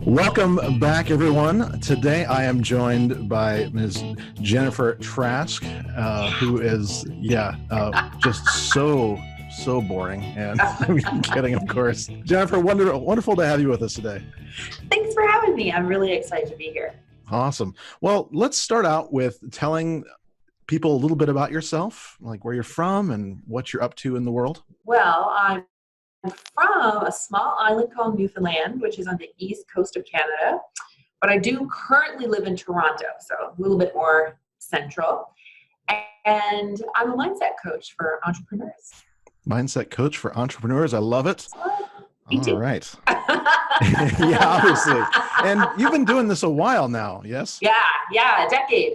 Welcome back, everyone. Today I am joined by Ms. Jennifer Trask, who is, just so boring. And I'm kidding, of course. Jennifer, wonderful to have you with us today. Thanks for having me. I'm really excited to be here. Awesome. Well, let's start out with telling people a little bit about yourself, like where you're from and what you're up to in the world. Well, I'm from a small island called Newfoundland, which is on the east coast of Canada, but I do currently live in Toronto, so a little bit more central. And I'm a mindset coach for entrepreneurs. Mindset coach for entrepreneurs. I love it. Me too. All right. Yeah, obviously. And you've been doing this a while now, yes? Yeah, a decade.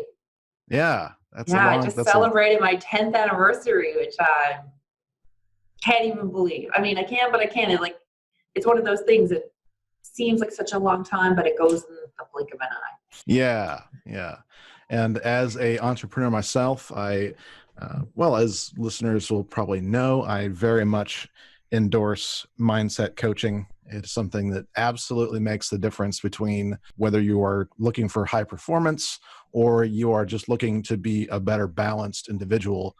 Yeah. I just celebrated my 10th anniversary, which I can't even believe. I mean, I can, but I can't. It's one of those things that seems like such a long time, but it goes in the blink of an eye. Yeah. And as a entrepreneur myself, as listeners will probably know, I very much endorse mindset coaching. It's something that absolutely makes the difference between whether you are looking for high performance or you are just looking to be a better balanced individual.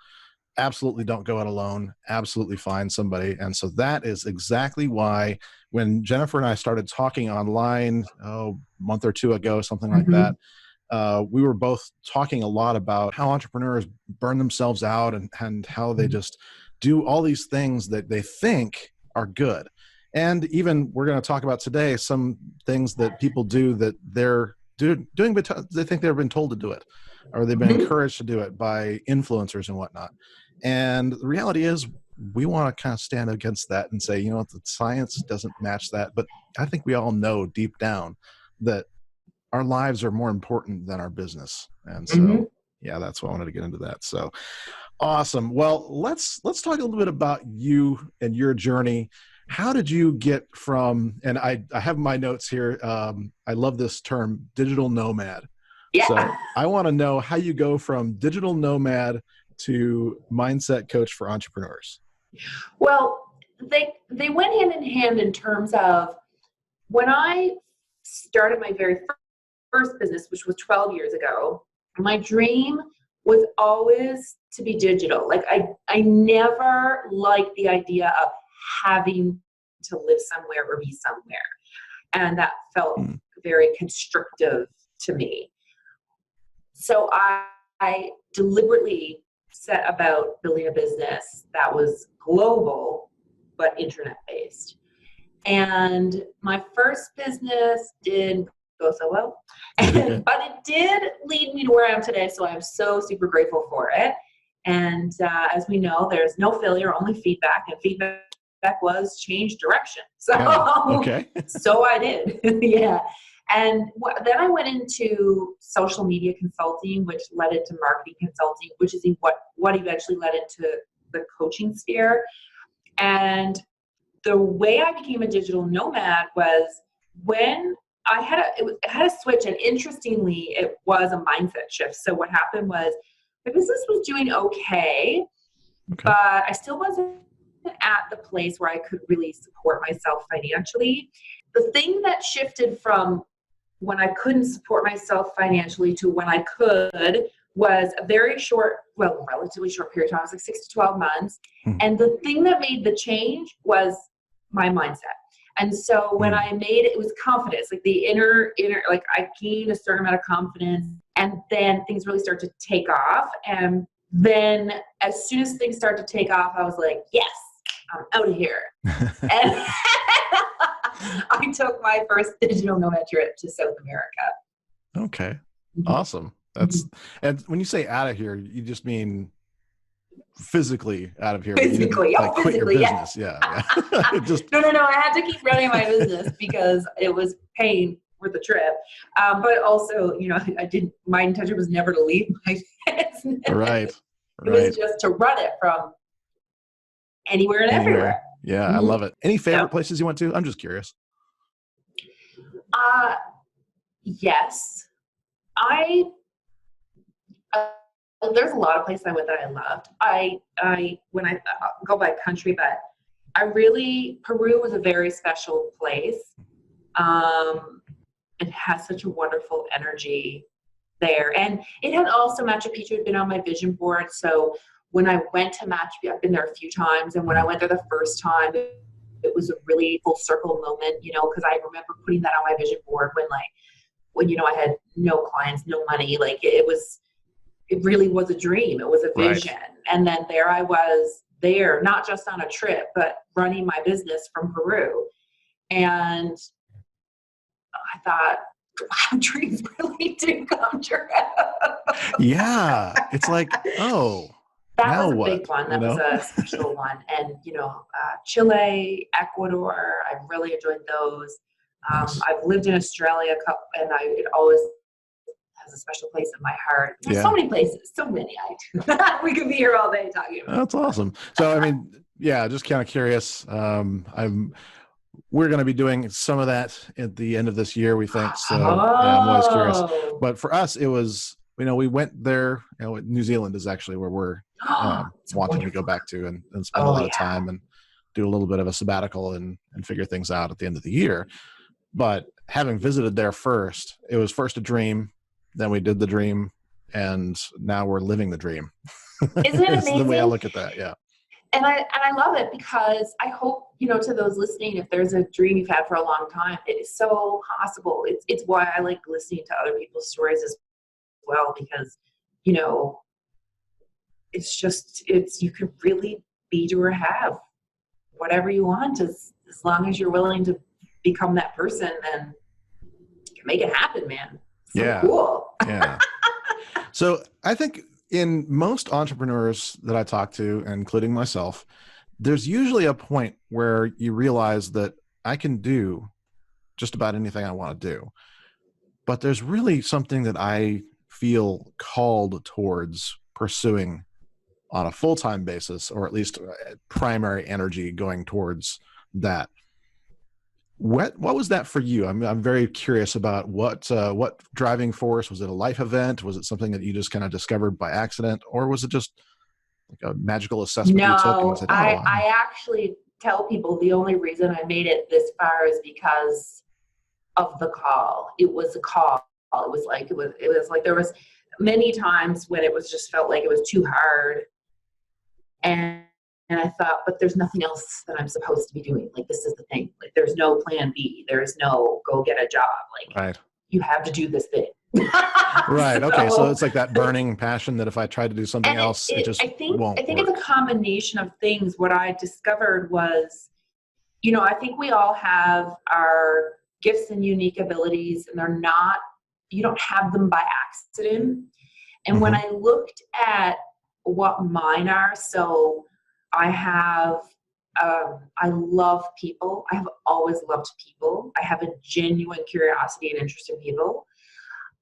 Absolutely don't go it alone. Absolutely find somebody. And so that is exactly why when Jennifer and I started talking online, a month or two ago, something like that, we were both talking a lot about how entrepreneurs burn themselves out and how they just do all these things that they think are good. And even we're going to talk about today some things that people do that they're doing because they think they've been told to do it, or they've been encouraged to do it by influencers and whatnot. And the reality is we want to kind of stand against that and say, the science doesn't match that. But I think we all know deep down that our lives are more important than our business. And so, that's why I wanted to get into that. So awesome. Well, let's talk a little bit about you and your journey. How did you get from, and I have my notes here. I love this term, digital nomad. Yeah. So I want to know how you go from digital nomad to mindset coach for entrepreneurs. Well, they went hand in hand in terms of when I started my very first business, which was 12 years ago, my dream was always to be digital. Like I never liked the idea of having to live somewhere or be somewhere. And that felt very constrictive to me. So I deliberately set about building a business that was global, but internet-based. And my first business didn't go so well, but it did lead me to where I am today. So I'm so super grateful for it. And as we know, there's no failure, only feedback, and feedback was change direction. So, so I did. Yeah. And then I went into social media consulting, which led into marketing consulting, which is what eventually led into the coaching sphere. And the way I became a digital nomad was when I had a switch, and interestingly, it was a mindset shift. So what happened was my business was doing okay, but I still wasn't at the place where I could really support myself financially. The thing that shifted from when I couldn't support myself financially to when I could was a relatively short period of time. It was like 6 to 12 months. And the thing that made the change was my mindset. And so when I made it was confidence, like the inner, like I gained a certain amount of confidence, and then things really start to take off. And then as soon as things start to take off, I was like, yes, I'm out of here. And I took my first digital nomad trip to South America. Okay. Awesome. And when you say out of here, you just mean physically out of here. Physically. Quit your Physically, business. Yeah. No. I had to keep running my business because it was paying for the trip. But also, my intention was never to leave my business. Right. It was just to run it from anywhere and everywhere. Yeah, I love it. Any favorite places you went to? I'm just curious. Yes. There's a lot of places I went that I loved. When I go by country, but Peru was a very special place. it has such a wonderful energy there. And it had also, Machu Picchu had been on my vision board. So when I went to Machu Picchu, I've been there a few times. And when I went there the first time, it was a really full circle moment, you know, because I remember putting that on my vision board when, you know, I had no clients, no money. Like it really was a dream. It was a vision. Right. And then there I was there, not just on a trip, but running my business from Peru. And I thought, wow, dreams really do come true. Yeah. It's like, oh, that now was a what? big one. That was a special one. And, you know, Chile, Ecuador, I really enjoyed those. Nice. I've lived in Australia and it always has a special place in my heart. There's so many places, so many. We could be here all day talking about. That's awesome. So, I mean, yeah, just kind of curious. We're going to be doing some of that at the end of this year, we think. So I'm always curious. But for us, it was, you know, we went there. You know, New Zealand is actually where we're wanting to go back to and spend a lot of time and do a little bit of a sabbatical and figure things out at the end of the year. But having visited there first, it was first a dream, then we did the dream, and now we're living the dream. Isn't it amazing? The way I look at that, yeah. And I love it because I hope, you know, to those listening, if there's a dream you've had for a long time, it is so possible. It's why I like listening to other people's stories as well, because, you know, you could really be, do, or have whatever you want as long as you're willing to become that person, then you can make it happen, man. So cool. Yeah. So I think in most entrepreneurs that I talk to, including myself, there's usually a point where you realize that I can do just about anything I want to do. But there's really something that I feel called towards pursuing on a full-time basis, or at least primary energy going towards that. What was that for you? I'm very curious about what driving force. Was it a life event? Was it something that you just kind of discovered by accident, or was it just like a magical assessment you took? And said, I actually tell people the only reason I made it this far is because of the call. It was a call. It was like there was many times when it was just felt like it was too hard, and I thought, but there's nothing else that I'm supposed to be doing. Like, this is the thing. Like, there's no plan B. There's no go get a job. Like, you have to do this thing. Right. Okay. So it's like that burning passion that if I tried to do something else, it just won't. I think it's a combination of things. What I discovered was, you know, I think we all have our gifts and unique abilities, and you don't have them by accident. And when I looked at what mine are, so I love people. I have always loved people. I have a genuine curiosity and interest in people.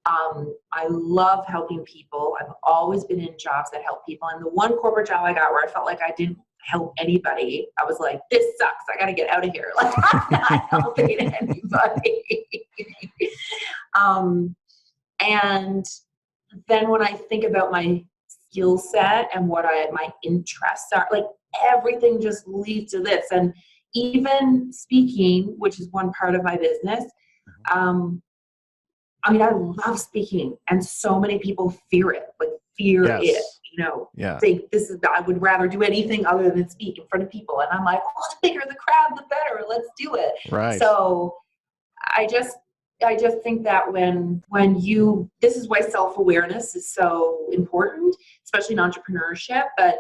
I love helping people. I've always been in jobs that help people. And the one corporate job I got where I felt like I didn't help anybody, I was like, this sucks. I got to get out of here. Like, I'm not helping anybody. And then when I think about my skill set and what my interests are, like, everything just leads to this. And even speaking, which is one part of my business, I mean, I love speaking, and so many people fear it, it, you know, think I would rather do anything other than speak in front of people. And I'm like, oh, the bigger the crowd, the better. Let's do it. Right. So I just think that this is why self-awareness is so important, especially in entrepreneurship. But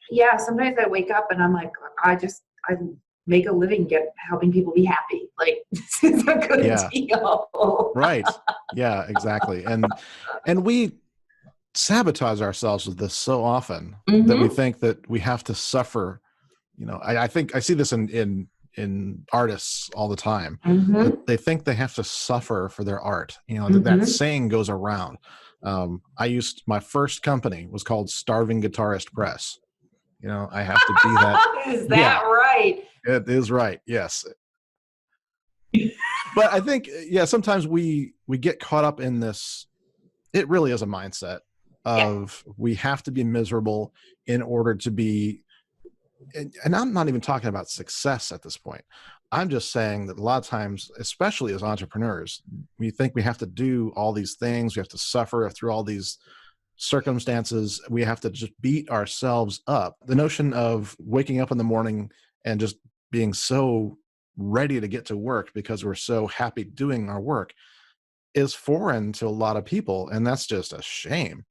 yeah, sometimes I wake up and I'm like, I make a living helping people be happy. Like, this is a good deal. Right. Yeah, exactly. And we sabotage ourselves with this so often that we think that we have to suffer. You know, I think I see this in artists all the time. They think they have to suffer for their art. You know, that saying goes around. My first company was called Starving Guitarist Press. You know, I have to be that. Is that right? It is right. Yes. But I think, sometimes we get caught up in this. It really is a mindset of we have to be miserable in order to be, and I'm not even talking about success at this point. I'm just saying that a lot of times, especially as entrepreneurs, we think we have to do all these things. We have to suffer through all these circumstances. We have to just beat ourselves up. The notion of waking up in the morning and just being so ready to get to work because we're so happy doing our work is foreign to a lot of people. And that's just a shame.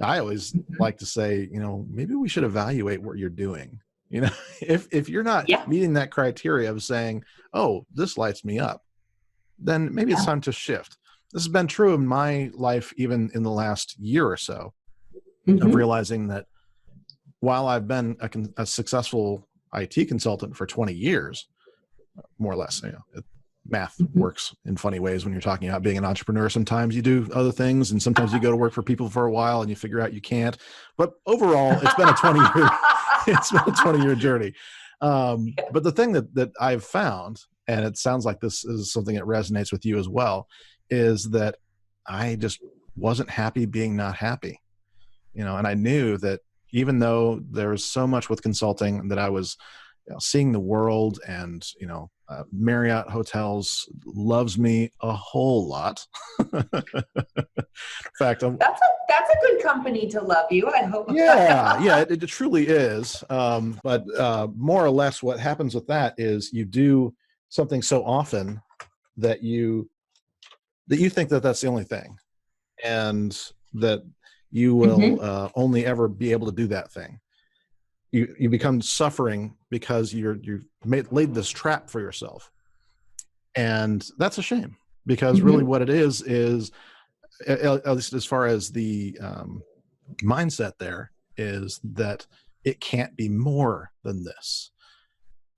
I always Mhm. like to say, maybe we should evaluate what you're doing. You know, if you're not Yeah. meeting that criteria of saying, "Oh, this lights me up," then maybe it's Yeah. time to shift. This has been true in my life, even in the last year or so, of Hmm. realizing that while I've been a successful IT consultant for 20 years, more or less, math Hmm. works in funny ways when you're talking about being an entrepreneur. Sometimes you do other things, and sometimes you go to work for people for a while and you figure out you can't. But overall, it's been a 20-year it's been a 20-year journey. But the thing that I've found, and it sounds like this is something that resonates with you as well, is that I just wasn't happy being not happy. And I knew that even though there was so much with consulting that I was seeing the world, and Marriott Hotels loves me a whole lot. In fact, That's a good company to love you, I hope. yeah, it truly is. But more or less, what happens with that is you do something so often that you think that that's the only thing, and that you will Hmm. only ever be able to do that thing. You become suffering because you've laid this trap for yourself, and that's a shame, because really Hmm. what it is at least as far as the mindset there, is that it can't be more than this.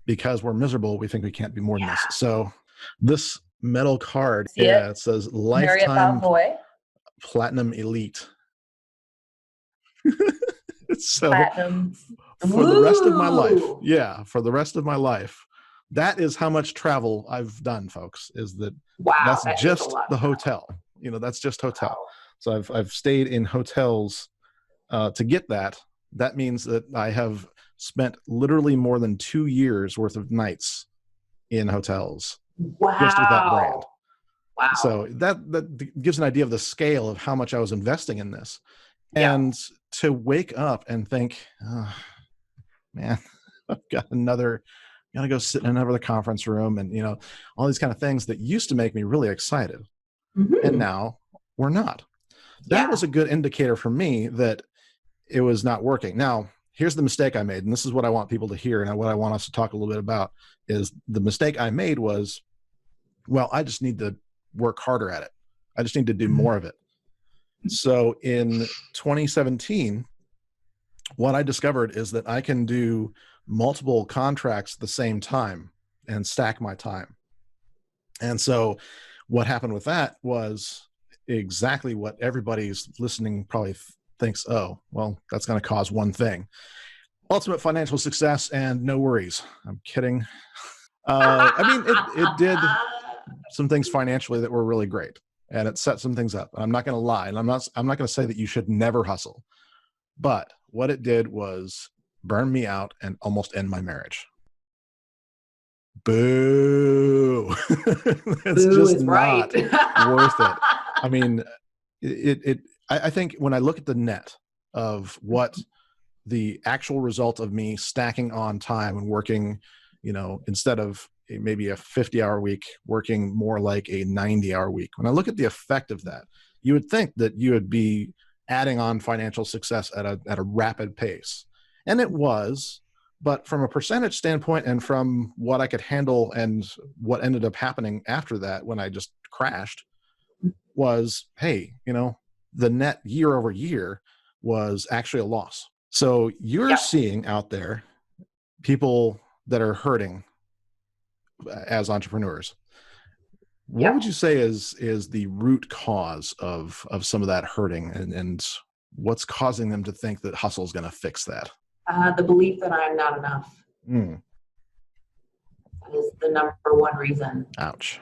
Because we're miserable, we think we can't be more than this. Yeah. So this metal card, See yeah, it? it says Marriott lifetime Balfoy, platinum elite. So Platinum. for the rest of my life, Woo! yeah, for the rest of my life, that is how much travel I've done, folks. Is that Wow, that's that is a just lot the of travel. hotel. That's just hotel. Wow. So I've stayed in hotels to get that. That means that I have spent literally more than 2 years worth of nights in hotels just with that brand. Wow. Wow. So that gives an idea of the scale of how much I was investing in this. Yeah. And to wake up and think, oh, man, I've got gotta go sit in another conference room, and all these kind of things that used to make me really excited, and Hmm. now we're not. That Yeah. was a good indicator for me that it was not working. Now, here's the mistake I made, and this is what I want people to hear, and what I want us to talk a little bit about. Is the mistake I made was, well, I just need to work harder at it. I just need to do more of it. So in 2017, what I discovered is that I can do multiple contracts at the same time and stack my time. And so what happened with that was exactly what everybody's listening probably thinks, oh, well, that's going to cause one thing: ultimate financial success and no worries. I'm kidding. I mean, it did some things financially that were really great, and it set some things up. I'm not going to lie, and I'm not going to say that you should never hustle. But what it did was burn me out and almost end my marriage. Boo. It's Boo just is right. not worth it. I mean, I think when I look at the net of what the actual result of me stacking on time and working, instead of maybe a 50-hour week, working more like a 90-hour week, when I look at the effect of that, you would think that you would be adding on financial success at a rapid pace. And it was, but from a percentage standpoint, and from what I could handle and what ended up happening after that when I just crashed, was, hey, the net year over year was actually a loss. So you're Yep. seeing out there people that are hurting as entrepreneurs. What would Yep. you say is the root cause of some of that hurting, and what's causing them to think that hustle is going to fix that? The belief that I'm not enough. Mm, That is the number one reason. ouch.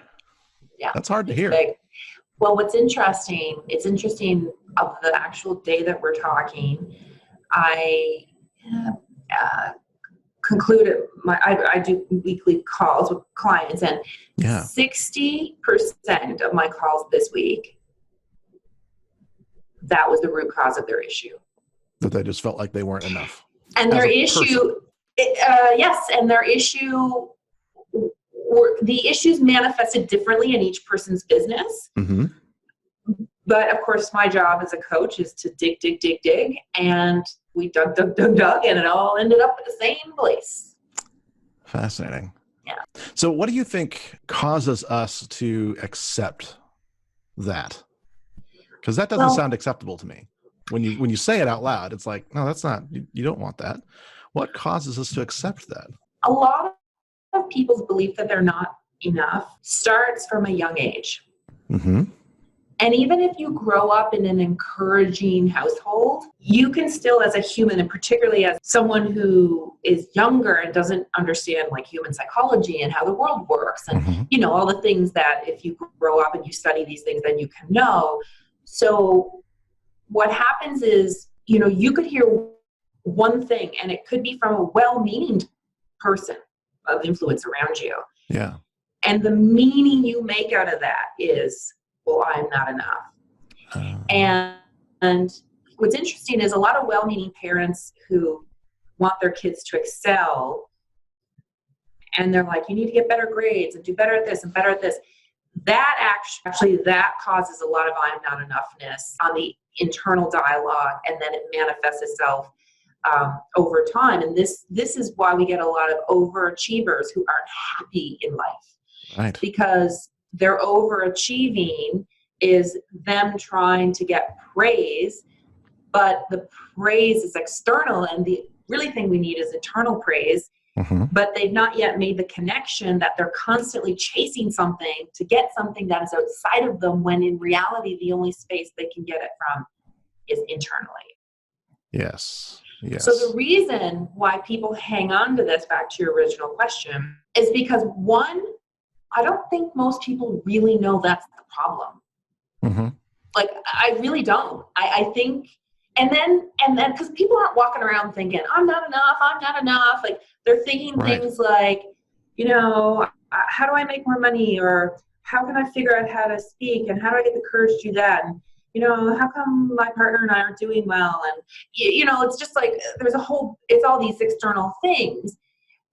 Yeah, That's hard to it's hear. big. Well, it's interesting of the actual day that we're talking, I uh, concluded I do weekly calls with clients, and 60% of my calls this week, that was the root cause of their issue. That they just felt like they weren't enough. And their issue, yes, and their issue, the issues manifested differently in each person's business. Mm-hmm. But of course, my job as a coach is to dig. And we dug, and it all ended up at the same place. Fascinating. Yeah. So what do you think causes us to accept that? Because that doesn't sound acceptable to me. When you say it out loud, it's like, no, that's not, you don't want that. What causes us to accept that? A lot of people's belief that they're not enough starts from a young age. Mm-hmm. And even if you grow up in an encouraging household, you can still, as a human, and particularly as someone who is younger and doesn't understand like human psychology and how the world works and, mm-hmm. you know, all the things that if you grow up and you study these things, then you can know. So what happens is, you know, you could hear one thing and it could be from a well-meaning person of influence around you. Yeah. And the meaning you make out of that is, well, I'm not enough. And what's interesting is a lot of well-meaning parents who want their kids to excel, and they're like, you need to get better grades and do better at this and better at this. That actually that causes a lot of I'm not enoughness on the internal dialogue, and then it manifests itself over time. And this is why we get a lot of overachievers who aren't happy in life. Right. Because their overachieving is them trying to get praise, but the praise is external, and the really thing we need is internal praise. Mm-hmm. But they've not yet made the connection that they're constantly chasing something to get something that is outside of them, when in reality, the only space they can get it from is internally. Yes. Yes. So the reason why people hang on to this, back to your original question, is because one, I don't think most people really know that's the problem. Mm-hmm. Like, I really don't. I think, and then, because people aren't walking around thinking, I'm not enough. Like, they're thinking things like, you know, how do I make more money? Or how can I figure out how to speak? And how do I get the courage to do that? And, you know, how come my partner and I aren't doing well? And, you know, it's just like, it's all these external things.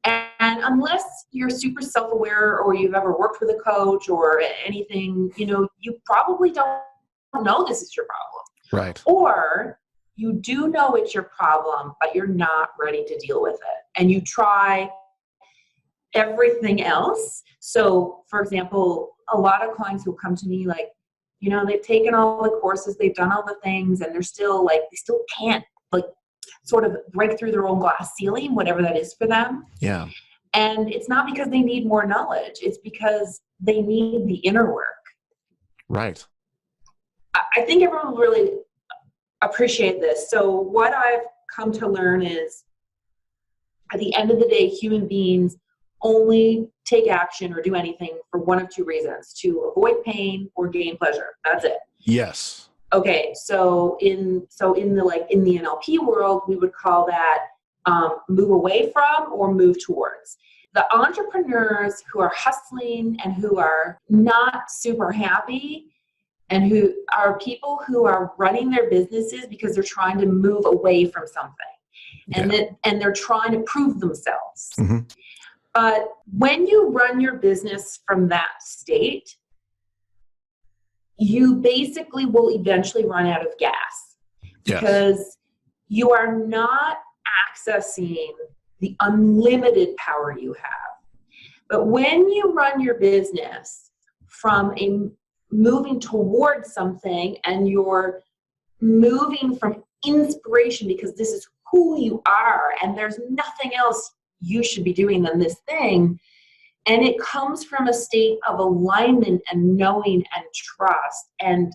And unless you're super self-aware or you've ever worked with a coach or anything, you know, you probably don't know this is your problem. Right. Or you do know it's your problem, but you're not ready to deal with it. And you try everything else. So, for example, a lot of clients who come to me like, you know, they've taken all the courses, they've done all the things, and they're still like, they still can't like sort of break through their own glass ceiling, whatever that is for them. Yeah. And it's not because they need more knowledge. It's because they need the inner work. Right. I think everyone will really appreciate this. So what I've come to learn is, at the end of the day, human beings only take action or do anything for one of two reasons: to avoid pain or gain pleasure. That's it. Yes. Okay. So in the NLP world, we would call that move away from or move towards. The entrepreneurs who are hustling and who are not super happy, and who are people who are running their businesses because they're trying to move away from something, and they're trying to prove themselves. Mm-hmm. But when you run your business from that state, you basically will eventually run out of gas. Yes. Because you are not accessing the unlimited power you have. But when you run your business from moving towards something, and you're moving from inspiration because this is who you are and there's nothing else you should be doing than this thing, and it comes from a state of alignment and knowing and trust, and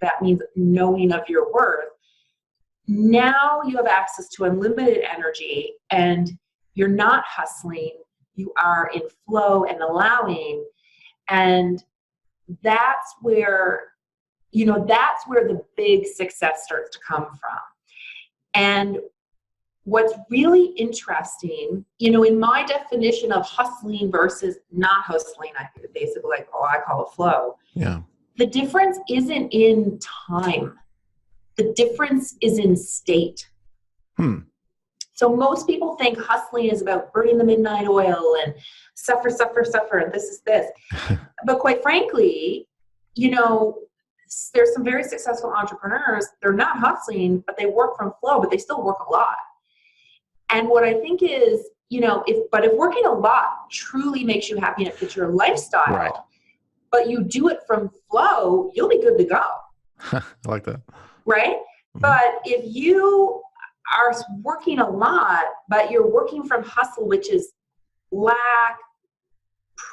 that means knowing of your worth, now you have access to unlimited energy, and you're not hustling, you are in flow and allowing. And that's where the big success starts to come from. And what's really interesting, you know, in my definition of hustling versus not hustling, I basically like, I call it flow. Yeah. The difference isn't in time. The difference is in state. So most people think hustling is about burning the midnight oil and suffer, and this is this. But quite frankly, you know, there's some very successful entrepreneurs, they're not hustling, but they work from flow, but they still work a lot. And what I think is, you know, if working a lot truly makes you happy and it fits your lifestyle, right, but you do it from flow, you'll be good to go. I like that. Right? Mm-hmm. But if you are working a lot, but you're working from hustle, which is lack,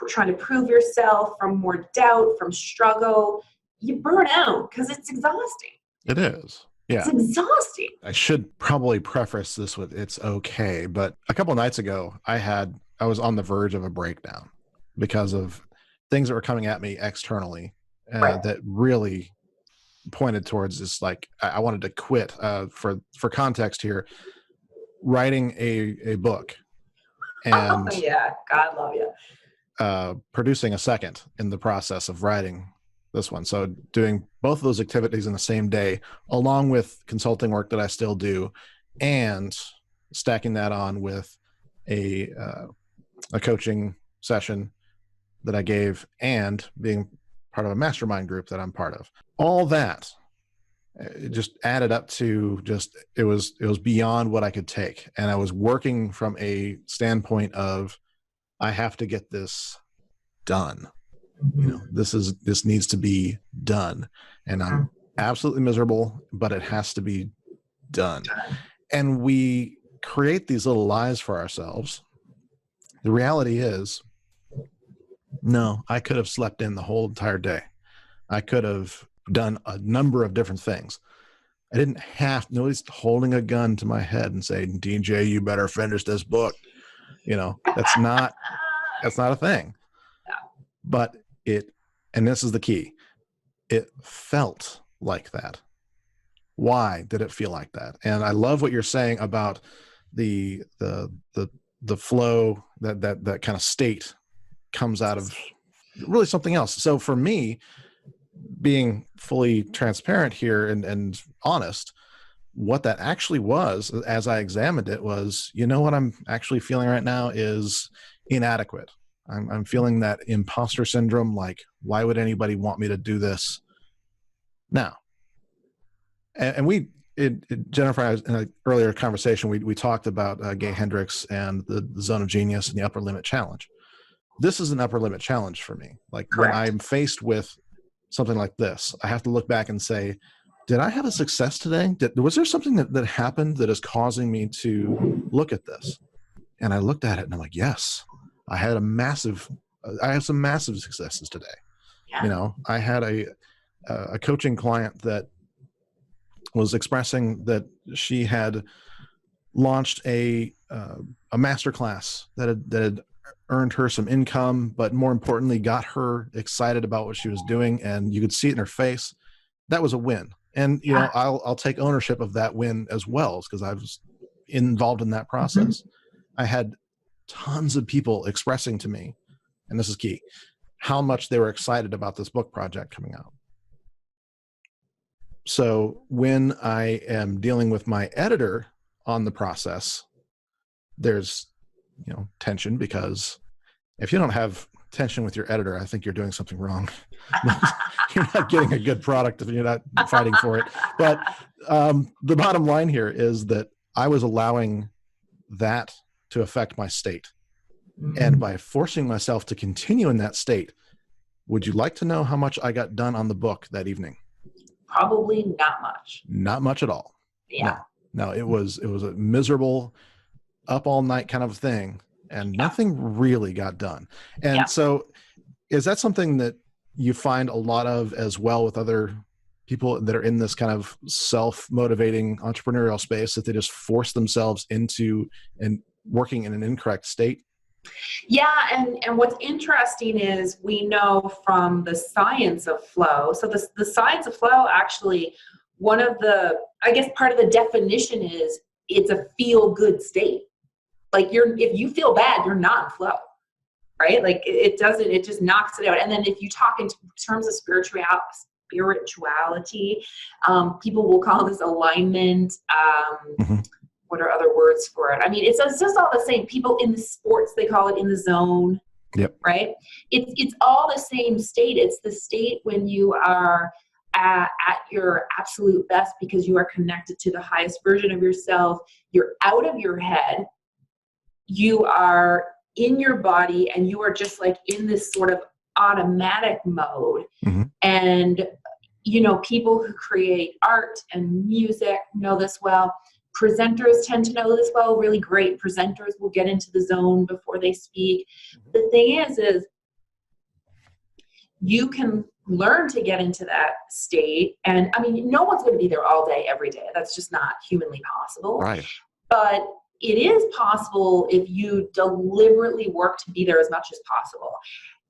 trying to prove yourself, from more doubt, from struggle, you burn out because it's exhausting. It is. Yeah. It's exhausting. I should probably preface this with it's okay, but a couple of nights ago, I was on the verge of a breakdown because of things that were coming at me externally that really pointed towards this, like, I wanted to quit. For context here, writing a book and God love you. Producing a second in the process of writing this one. So doing both of those activities in the same day, along with consulting work that I still do, and stacking that on with a coaching session that I gave, and being part of a mastermind group that I'm part of. All that, it just added up to it was beyond what I could take. And I was working from a standpoint of, I have to get this done. You know, this needs to be done. And I'm absolutely miserable, but it has to be done. And we create these little lies for ourselves. The reality is, no, I could have slept in the whole entire day. I could have done a number of different things. I didn't have, nobody's holding a gun to my head and saying, DJ, you better finish this book. You know, that's not a thing. But and this is the key, it felt like that. Why did it feel like that? And I love what you're saying about the flow, that kind of state comes out of really something else. So for me, being fully transparent here and honest, what that actually was, as I examined it, was, you know, what I'm actually feeling right now is inadequate. I'm feeling that imposter syndrome. Like, why would anybody want me to do this now? And Jennifer, in an earlier conversation, we talked about Gay Hendricks and the zone of genius and the upper limit challenge. This is an upper limit challenge for me. Like, correct, when I'm faced with something like this, I have to look back and say, did I have a success today? Was there something that happened that is causing me to look at this? And I looked at it and I'm like, yes, I have some massive successes today. Yeah. You know, I had a coaching client that was expressing that she had launched a masterclass that had earned her some income, but more importantly, got her excited about what she was doing, and you could see it in her face. That was a win. And you know, I'll take ownership of that win as well, because I was involved in that process. I had tons of people expressing to me, and this is key, how much they were excited about this book project coming out. So when I am dealing with my editor on the process, there's, you know, tension, because if you don't have tension with your editor, I think you're doing something wrong. You're not getting a good product if you're not fighting for it. But the bottom line here is that I was allowing that to affect my state. And by forcing myself to continue in that state, would you like to know how much I got done on the book that evening? Probably not much. Not much at all. Yeah. No, it was a miserable, up all night kind of thing, and nothing really got done. And so is that something that you find a lot of as well with other people that are in this kind of self-motivating entrepreneurial space, that they just force themselves into and working in an incorrect state? Yeah, and what's interesting is we know from the science of flow. So the science of flow, actually, one of the, I guess part of the definition is it's a feel good state. Like if you feel bad, you're not in flow, right? Like it doesn't, it just knocks it out. And then if you talk in terms of spirituality, people will call this alignment. What are other words for it? I mean, it's just all the same. People in the sports, they call it in the zone. Yep. Right? It's all the same state. It's the state when you are at your absolute best because you are connected to the highest version of yourself. You're out of your head. You are in your body, and you are just like in this sort of automatic mode. And, you know, people who create art and music know this well. Presenters tend to know this well. Really great presenters will get into the zone before they speak. The thing is you can learn to get into that state. And I mean, no one's going to be there all day, every day. That's just not humanly possible. Right. But it is possible if you deliberately work to be there as much as possible.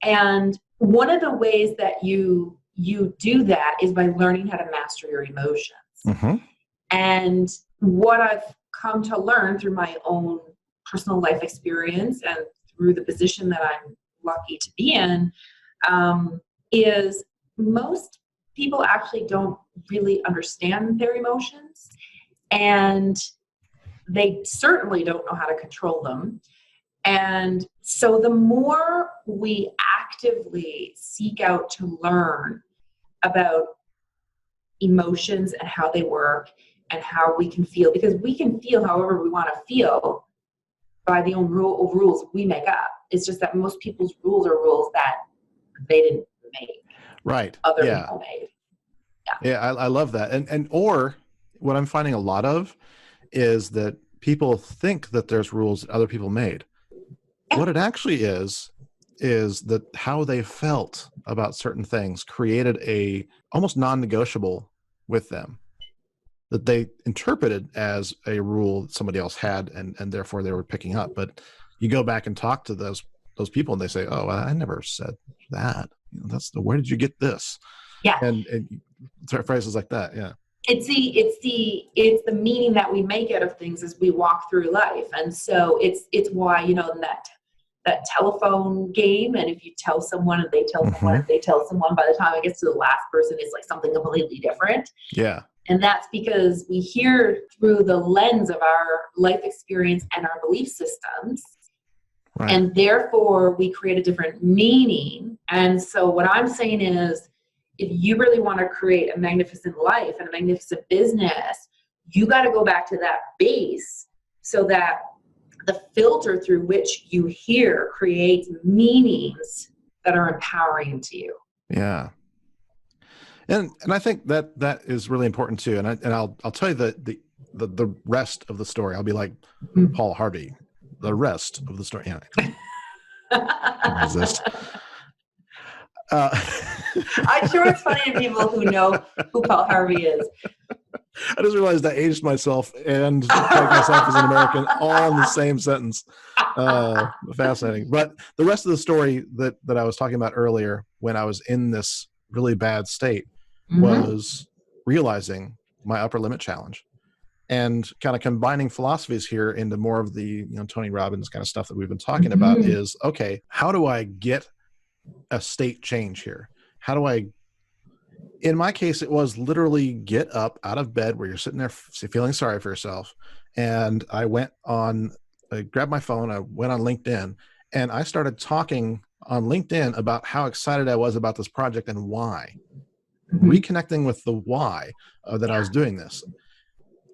And one of the ways that you do that is by learning how to master your emotions. And what I've come to learn through my own personal life experience and through the position that I'm lucky to be in, is most people actually don't really understand their emotions, and they certainly don't know how to control them. And so the more we actively seek out to learn about emotions and how they work and how we can feel, because we can feel however we want to feel by the own rules we make up. It's just that most people's rules are rules that they didn't make. Right. Other people made. Yeah, I love that. And or what I'm finding a lot of is that people think that there's rules that other people made. What it actually is that how they felt about certain things created a almost non-negotiable with them that they interpreted as a rule that somebody else had, and therefore they were picking up. But you go back and talk to those people and they say, oh, I never said that. You know, where did you get this? Yeah. And phrases like that. Yeah. It's the meaning that we make out of things as we walk through life. And so it's why, you know, in that telephone game, and if you tell someone and they tell someone and they tell someone, by the time it gets to the last person, it's like something completely different. Yeah. And that's because we hear through the lens of our life experience and our belief systems. Right. And therefore we create a different meaning. And so what I'm saying is, if you really want to create a magnificent life and a magnificent business, you got to go back to that base so that the filter through which you hear creates meanings that are empowering to you. Yeah. And I think that is really important too. And I'll tell you the rest of the story. I'll be like Paul Harvey, the rest of the story. Yeah. Can't resist. I'm sure it's funny to people who know who Paul Harvey is. I just realized I aged myself and tagged myself as an American all in the same sentence. Fascinating. But the rest of the story that I was talking about earlier, when I was in this really bad state, was realizing my upper limit challenge and kind of combining philosophies here into more of the, Tony Robbins kind of stuff that we've been talking about is, okay, how do I get a state change here? How do I, in my case, it was literally get up out of bed where you're sitting there feeling sorry for yourself. And I grabbed my phone, I went on LinkedIn, and I started talking on LinkedIn about how excited I was about this project and why. Reconnecting with the why that I was doing this.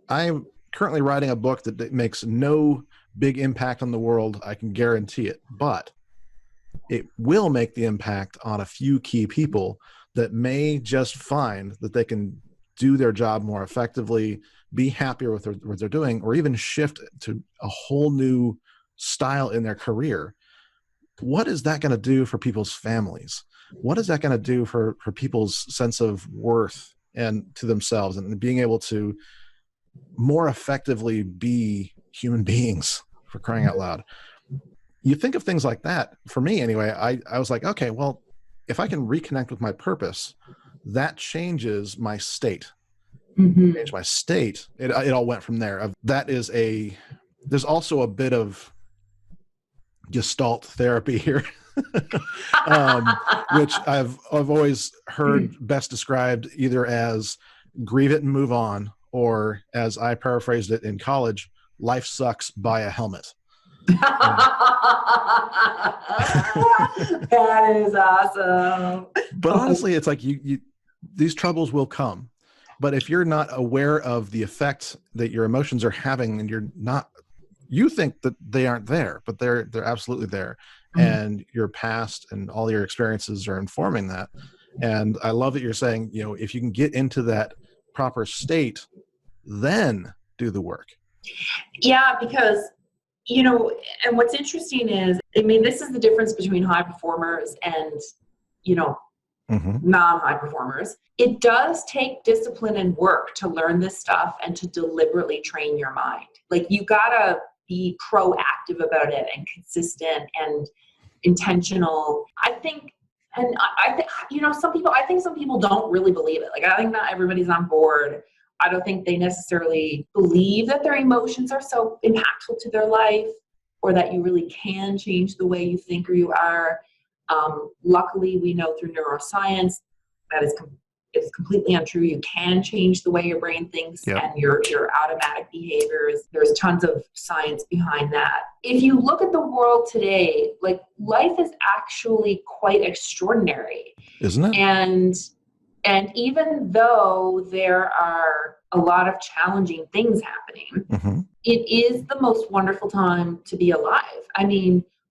I'm currently writing a book that makes no big impact on the world. I can guarantee it, but it will make the impact on a few key people that may just find that they can do their job more effectively, be happier with what they're doing, or even shift to a whole new style in their career. What is that going to do for people's families? What is that going to do for people's sense of worth and to themselves and being able to more effectively be human beings, for crying out loud? You think of things like that. For me, anyway, I was like, okay, well, if I can reconnect with my purpose, that changes my state. change my state, it all went from there. There's also a bit of Gestalt therapy here, which I've always heard best described either as grieve it and move on, or as I paraphrased it in college, life sucks, buy a helmet. That is awesome. But honestly, it's like these troubles will come. But if you're not aware of the effect that your emotions are having, and you think that they aren't there, but they're absolutely there. And your past and all your experiences are informing that. And I love that you're saying, if you can get into that proper state, then do the work. Yeah, because, and what's interesting is, this is the difference between high performers and, non-high performers. It does take discipline and work to learn this stuff and to deliberately train your mind. Like, you gotta be proactive about it and consistent and intentional. I think some people don't really believe it. Like, I think not everybody's on board. I don't think they necessarily believe that their emotions are so impactful to their life, or that you really can change the way you think or you are. Luckily, we know through neuroscience that it's completely untrue. You can change the way your brain thinks and your automatic behaviors. There's tons of science behind that. If you look at the world today, like, life is actually quite extraordinary, isn't it? And even though there are a lot of challenging things happening, it is the most wonderful time to be alive.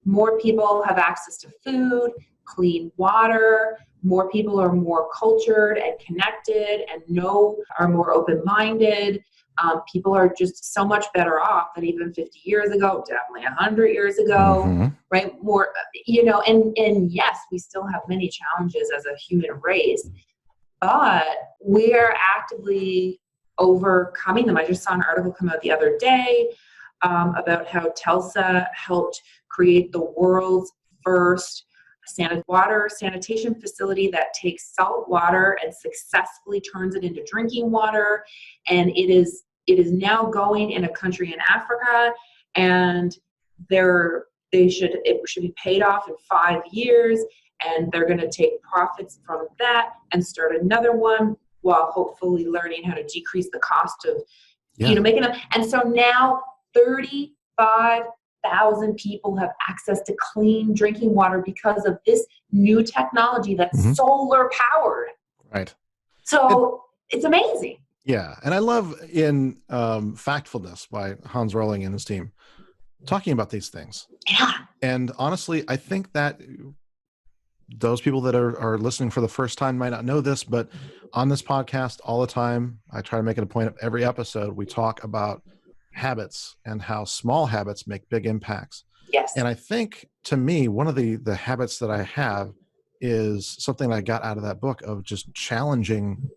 More people have access to food, clean water. More people are more cultured and connected and are more open-minded. People are just so much better off than even 50 years ago, definitely 100 years ago, right? More, and yes, we still have many challenges as a human race, but we're actively overcoming them. I just saw an article come out the other day about how Telsa helped create the world's first water sanitation facility that takes salt water and successfully turns it into drinking water. And it is now going in a country in Africa, and it should be paid off in 5 years, and they're going to take profits from that and start another one, while hopefully learning how to decrease the cost of making them. And so now 35,000 people have access to clean drinking water because of this new technology that's solar powered. Right. So it's amazing. Yeah. And I love in Factfulness by Hans Rosling and his team talking about these things. Yeah. And honestly, I think that those people that are listening for the first time might not know this, but on this podcast all the time, I try to make it a point of every episode, we talk about habits and how small habits make big impacts. Yes. And I think, to me, one of the habits that I have is something I got out of that book, of just challenging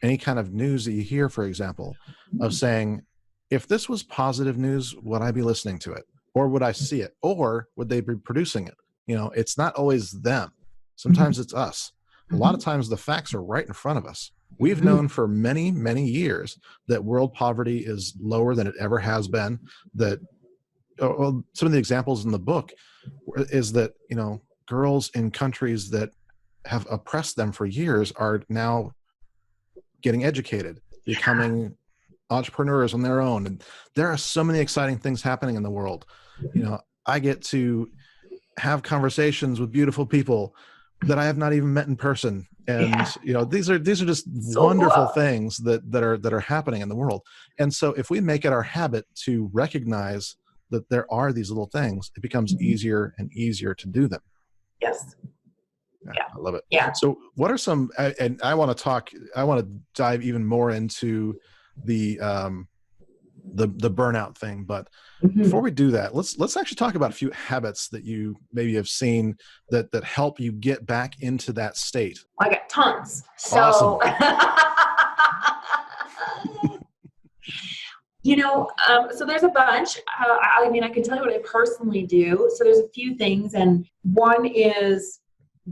any kind of news that you hear, for example, of saying, if this was positive news, would I be listening to it? Or would I see it? Or would they be producing it? It's not always them. Sometimes it's us. A lot of times the facts are right in front of us. We've known for many, many years that world poverty is lower than it ever has been. That some of the examples in the book is that, girls in countries that have oppressed them for years are now getting educated, becoming entrepreneurs on their own. And there are so many exciting things happening in the world. I get to have conversations with beautiful people that I have not even met in person. And, these are just so wonderful things that are happening in the world. And so if we make it our habit to recognize that there are these little things, it becomes easier and easier to do them. Yes. Yeah. I love it. Yeah. So what are some, and I want to dive even more into the burnout thing, but before we do that, let's actually talk about a few habits that you maybe have seen that help you get back into that state. I got tons. So awesome. So there's a bunch. I can tell you what I personally do. So there's a few things, and one is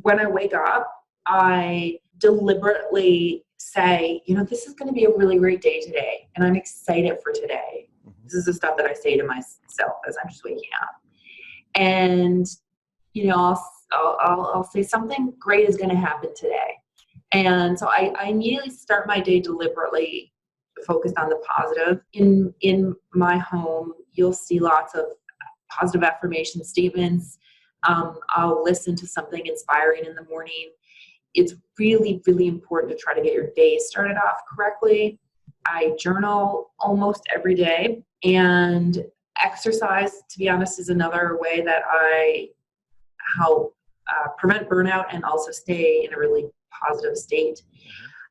when I wake up, I deliberately say, this is going to be a really great day today, and I'm excited for today. This is the stuff that I say to myself as I'm just waking up. And, I'll say something great is going to happen today. And so I immediately start my day deliberately focused on the positive. In my home, you'll see lots of positive affirmation statements. I'll listen to something inspiring in the morning. It's really, really important to try to get your day started off correctly. I journal almost every day, and exercise, to be honest, is another way that I help prevent burnout and also stay in a really positive state.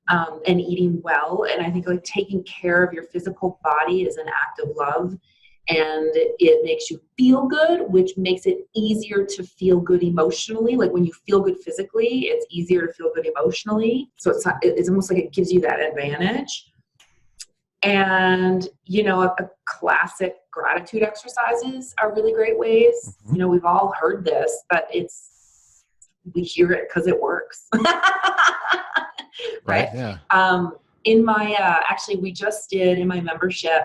And eating well. And I think like taking care of your physical body is an act of love, and it makes you feel good, which makes it easier to feel good emotionally. Like when you feel good physically, it's easier to feel good emotionally. So it's almost like it gives you that advantage. And, a classic gratitude exercises are really great ways. We've all heard this, but we hear it because it works. Right? Yeah. In my, actually, we just did in my membership,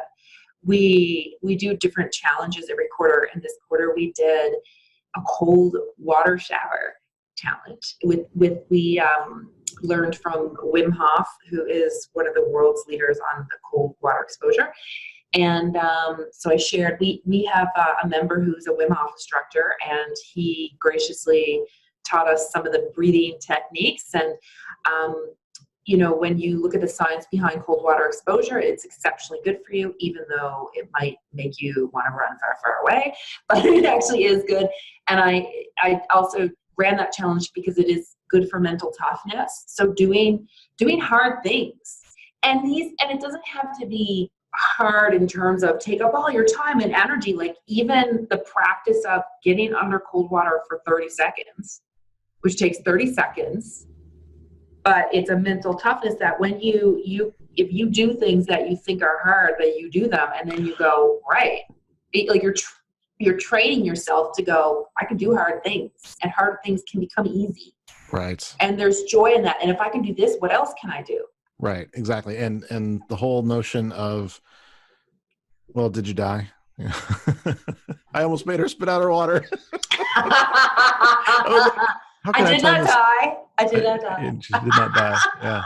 we do different challenges every quarter. And this quarter we did a cold water shower challenge we learned from Wim Hof, who is one of the world's leaders on the cold water exposure. And so I shared, we have a member who's a Wim Hof instructor, and he graciously taught us some of the breathing techniques. And, when you look at the science behind cold water exposure, it's exceptionally good for you, even though it might make you want to run far, far away, but it actually is good. And I also ran that challenge because it is good for mental toughness. So doing hard things, and it doesn't have to be hard in terms of take up all your time and energy. Like even the practice of getting under cold water for 30 seconds, which takes 30 seconds, but it's a mental toughness that when if you do things that you think are hard, that you do them, and then you go, right. Like you're training yourself to go, I can do hard things, and hard things can become easy. Right. And there's joy in that. And if I can do this, what else can I do? Right. Exactly. And the whole notion of, well, did you die? Yeah. I almost made her spit out her water. I did not die. She did not die. Yeah.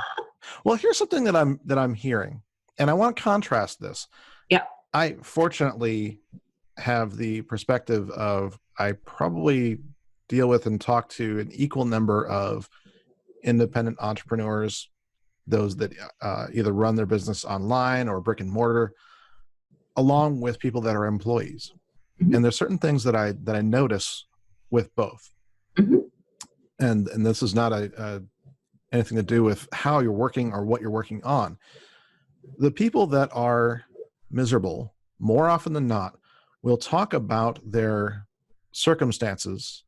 Well, here's something that I'm hearing, and I want to contrast this. Yeah. I fortunately have the perspective of I probably deal with and talk to an equal number of independent entrepreneurs, those that either run their business online or brick and mortar, along with people that are employees. Mm-hmm. And there's certain things that I notice with both. Mm-hmm. And this is not anything to do with how you're working or what you're working on. The people that are miserable, more often than not, will talk about their circumstances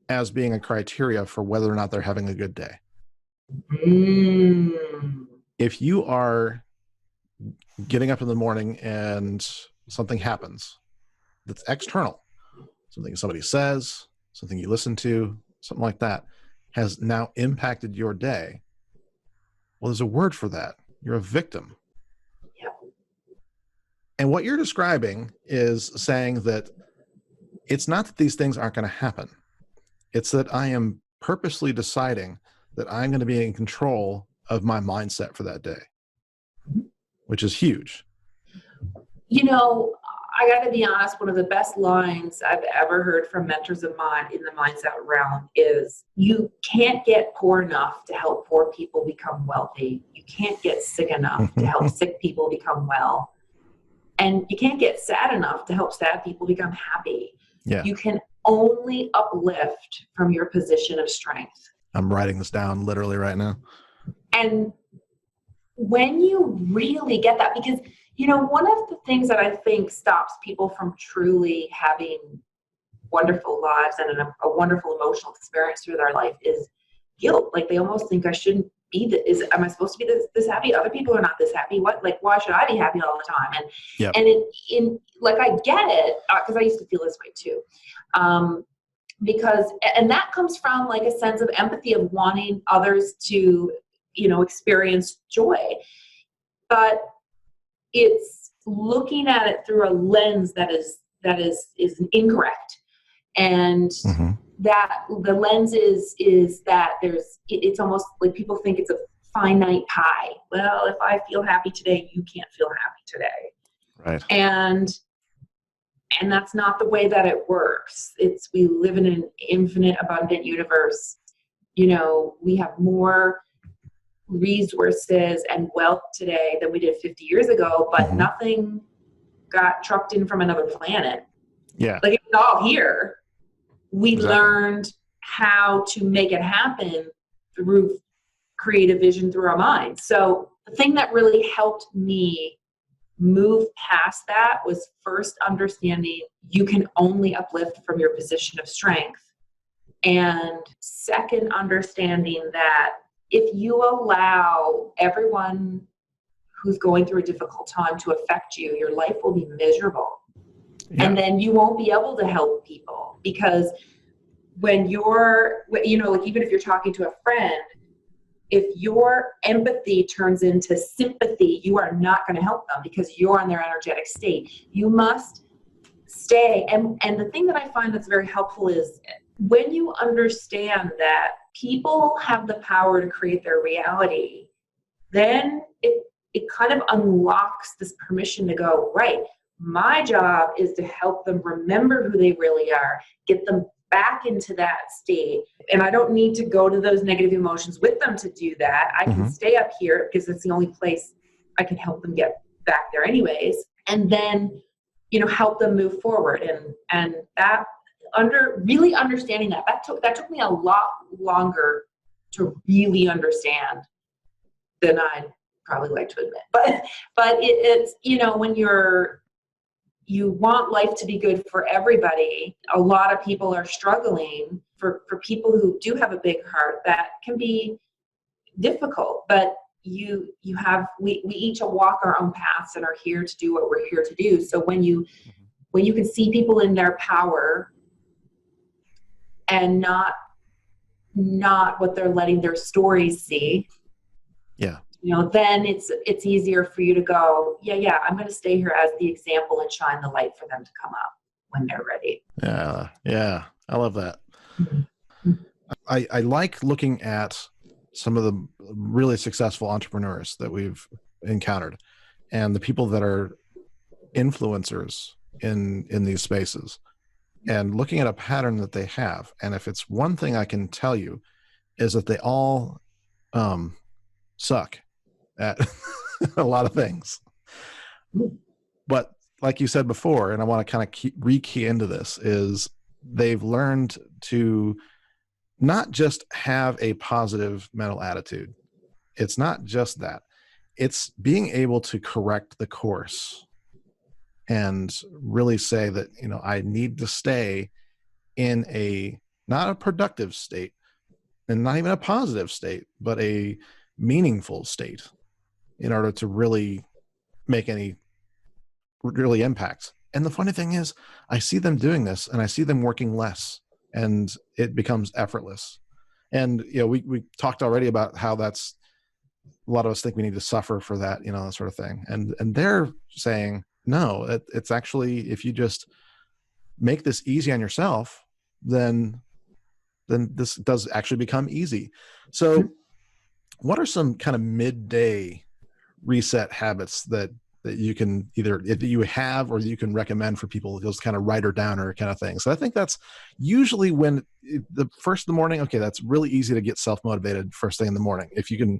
as being a criteria for whether or not they're having a good day. Mm. If you are getting up in the morning and something happens that's external, something somebody says, something you listen to, something like that, has now impacted your day, well, there's a word for that. You're a victim. Yeah. And what you're describing is saying that it's not that these things aren't going to happen. It's that I am purposely deciding that I'm going to be in control of my mindset for that day, which is huge. I got to be honest, one of the best lines I've ever heard from mentors of mine in the mindset realm is, you can't get poor enough to help poor people become wealthy. You can't get sick enough to help sick people become well. And you can't get sad enough to help sad people become happy. Yeah. You can only uplift from your position of strength. I'm writing this down literally right now. And when you really get that, because one of the things that I think stops people from truly having wonderful lives and a wonderful emotional experience through their life is guilt. Like they almost think I shouldn't be am I supposed to be this happy? Other people are not this happy. Why should I be happy all the time? And yep. And I get it, because I used to feel this way too. And that comes from like a sense of empathy of wanting others to experience joy. But it's looking at it through a lens that is incorrect. And that the lens is that it's almost like people think it's a finite pie. Well, if I feel happy today, you can't feel happy today. Right. And that's not the way that it works. We live in an infinite, abundant universe. We have more resources and wealth today than we did 50 years ago, but nothing got trucked in from another planet. Yeah. Like, it's all here. We Exactly. learned how to make it happen through creative vision through our minds. So the thing that really helped me move past that was first understanding you can only uplift from your position of strength. And second, understanding that if you allow everyone who's going through a difficult time to affect you, your life will be miserable. Yeah. And then you won't be able to help people, because when you're, like, even if you're talking to a friend, if your empathy turns into sympathy, you are not going to help them because you're on their energetic state. You must stay. And the thing that I find that's very helpful is when you understand that people have the power to create their reality, then it kind of unlocks this permission to go, right, my job is to help them remember who they really are, get them back into that state. And I don't need to go to those negative emotions with them to do that. I can stay up here because it's the only place I can help them get back there anyways. And then, help them move forward. And that really understanding that took me a lot longer to really understand than I'd probably like to admit. But it's, when you want life to be good for everybody, a lot of people are struggling. For people who do have a big heart, that can be difficult, but we each walk our own paths and are here to do what we're here to do. So when you can see people in their power and not what they're letting their stories see, then it's easier for you to go, I'm going to stay here as the example and shine the light for them to come up when they're ready. Yeah. I love that. I like looking at some of the really successful entrepreneurs that we've encountered and the people that are influencers in these spaces, and looking at a pattern that they have. And if it's one thing I can tell you is that they all suck at a lot of things. But like you said before, and I want to kind of re-key into this, is they've learned to not just have a positive mental attitude. It's not just that. It's being able to correct the course and really say that, I need to stay in not a productive state and not even a positive state, but a meaningful state in order to really make any really impact. And the funny thing is, I see them doing this and I see them working less, and it becomes effortless. And, we talked already about how that's, a lot of us think we need to suffer for that, that sort of thing. And they're saying, no, it's actually, if you just make this easy on yourself, then this does actually become easy. So what are some kind of midday reset habits that you can either, if you have, or you can recommend for people, those kind of writer downer kind of things? So I think that's usually when the first of the morning, okay, that's really easy to get self-motivated first thing in the morning. If you can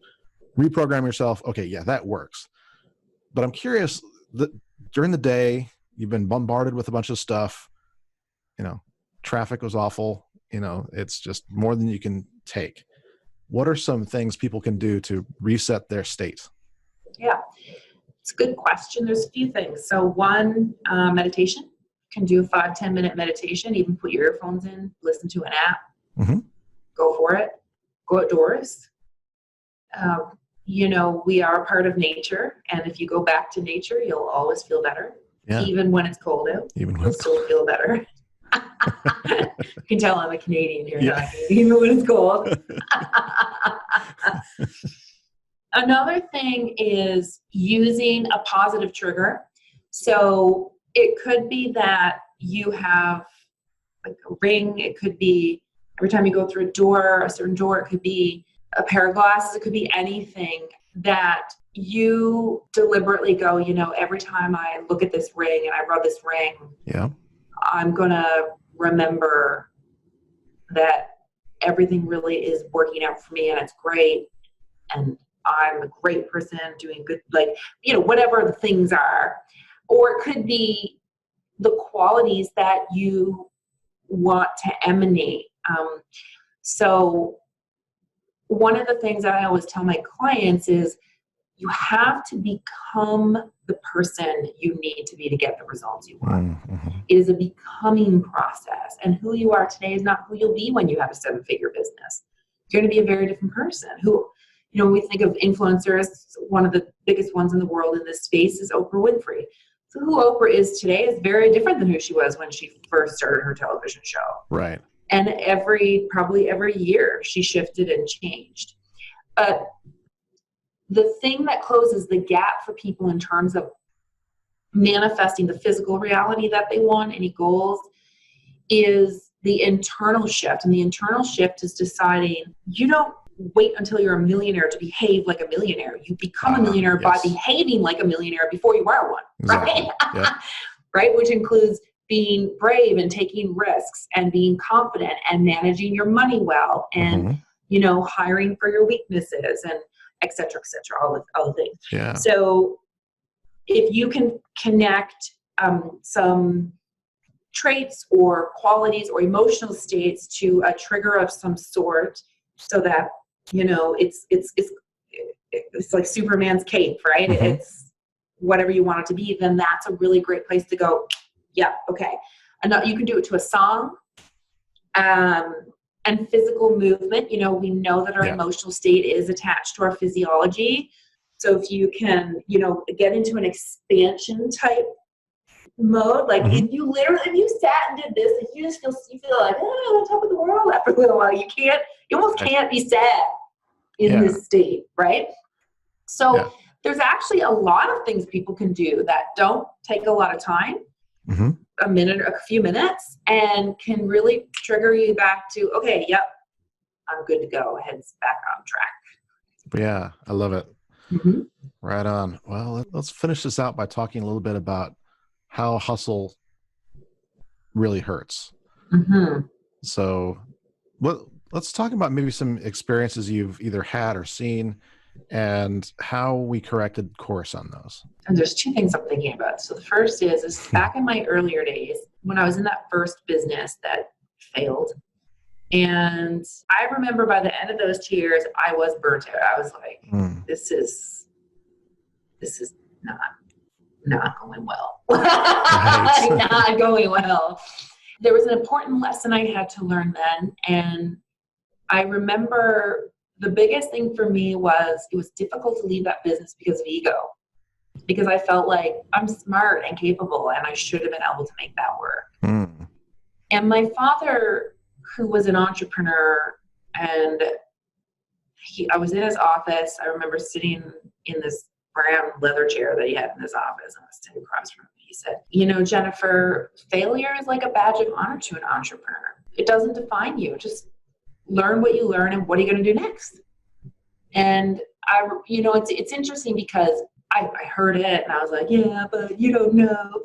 reprogram yourself, okay, yeah, that works. But I'm curious, that during the day, you've been bombarded with a bunch of stuff, traffic was awful, it's just more than you can take. What are some things people can do to reset their state? Yeah, it's a good question. There's a few things. So one, meditation. You can do a 5-10 minute meditation, even put your earphones in, listen to an app, go for it, go outdoors. We are a part of nature, and if you go back to nature, you'll always feel better. Yeah. Even when it's cold out, you'll still feel better. You can tell I'm a Canadian here, even when it's cold. Another thing is using a positive trigger. So it could be that you have like a ring. It could be every time you go through a door, a certain door. It could be a pair of glasses. It could be anything that you deliberately go, every time I look at this ring and I rub this ring, Yeah. I'm going to remember that everything really is working out for me and it's great. And I'm a great person doing good, whatever the things are. Or it could be the qualities that you want to emanate. So one of the things that I always tell my clients is you have to become the person you need to be to get the results you want. Mm-hmm. It is a becoming process. And who you are today is not who you'll be when you have a 7-figure business. You're going to be a very different person who, when we think of influencers, one of the biggest ones in the world in this space is Oprah Winfrey. So who Oprah is today is very different than who she was when she first started her television show. Right. And probably every year she shifted and changed. But the thing that closes the gap for people in terms of manifesting the physical reality that they want, any goals, is the internal shift. And the internal shift is deciding you don't wait until you're a millionaire to behave like a millionaire. You become a millionaire by behaving like a millionaire before you are one, right? Exactly. Yeah. Right? Which includes being brave and taking risks and being confident and managing your money well and, hiring for your weaknesses and et cetera, all the things. Yeah. So if you can connect some traits or qualities or emotional states to a trigger of some sort so that, it's like Superman's cape, right? Mm-hmm. It's whatever you want it to be, then that's a really great place to go. Yeah. Okay. And you can do it to a song, and physical movement. We know that our emotional state is attached to our physiology. So if you can, get into an expansion type mode, like if you sat and did this, if you feel like, I'm on top of the world after a little while, you almost can't be sad in this state, right? So there's actually a lot of things people can do that don't take a lot of time, a minute, a few minutes, and can really trigger you back to, okay, yep, I'm good to go. Head's back on track. Yeah, I love it. Mm-hmm. Right on. Well, let's finish this out by talking a little bit about how hustle really hurts. Mm-hmm. So let's talk about maybe some experiences you've either had or seen and how we corrected course on those. And there's two things I'm thinking about. So the first is back in my earlier days when I was in that first business that failed. And I remember by the end of those 2 years, I was burnt out. I was like, this is not going well. Not going well. There was an important lesson I had to learn then. And I remember the biggest thing for me was it was difficult to leave that business because of ego. Because I felt like I'm smart and capable and I should have been able to make that work. And my father, who was an entrepreneur, and I was in his office. I remember sitting in this brown leather chair that he had in his office, and I was sitting across from him. He said, Jennifer, failure is like a badge of honor to an entrepreneur. It doesn't define you. Just learn what you learn and what are you going to do next? And it's interesting because I heard it and I was like, yeah, but you don't know.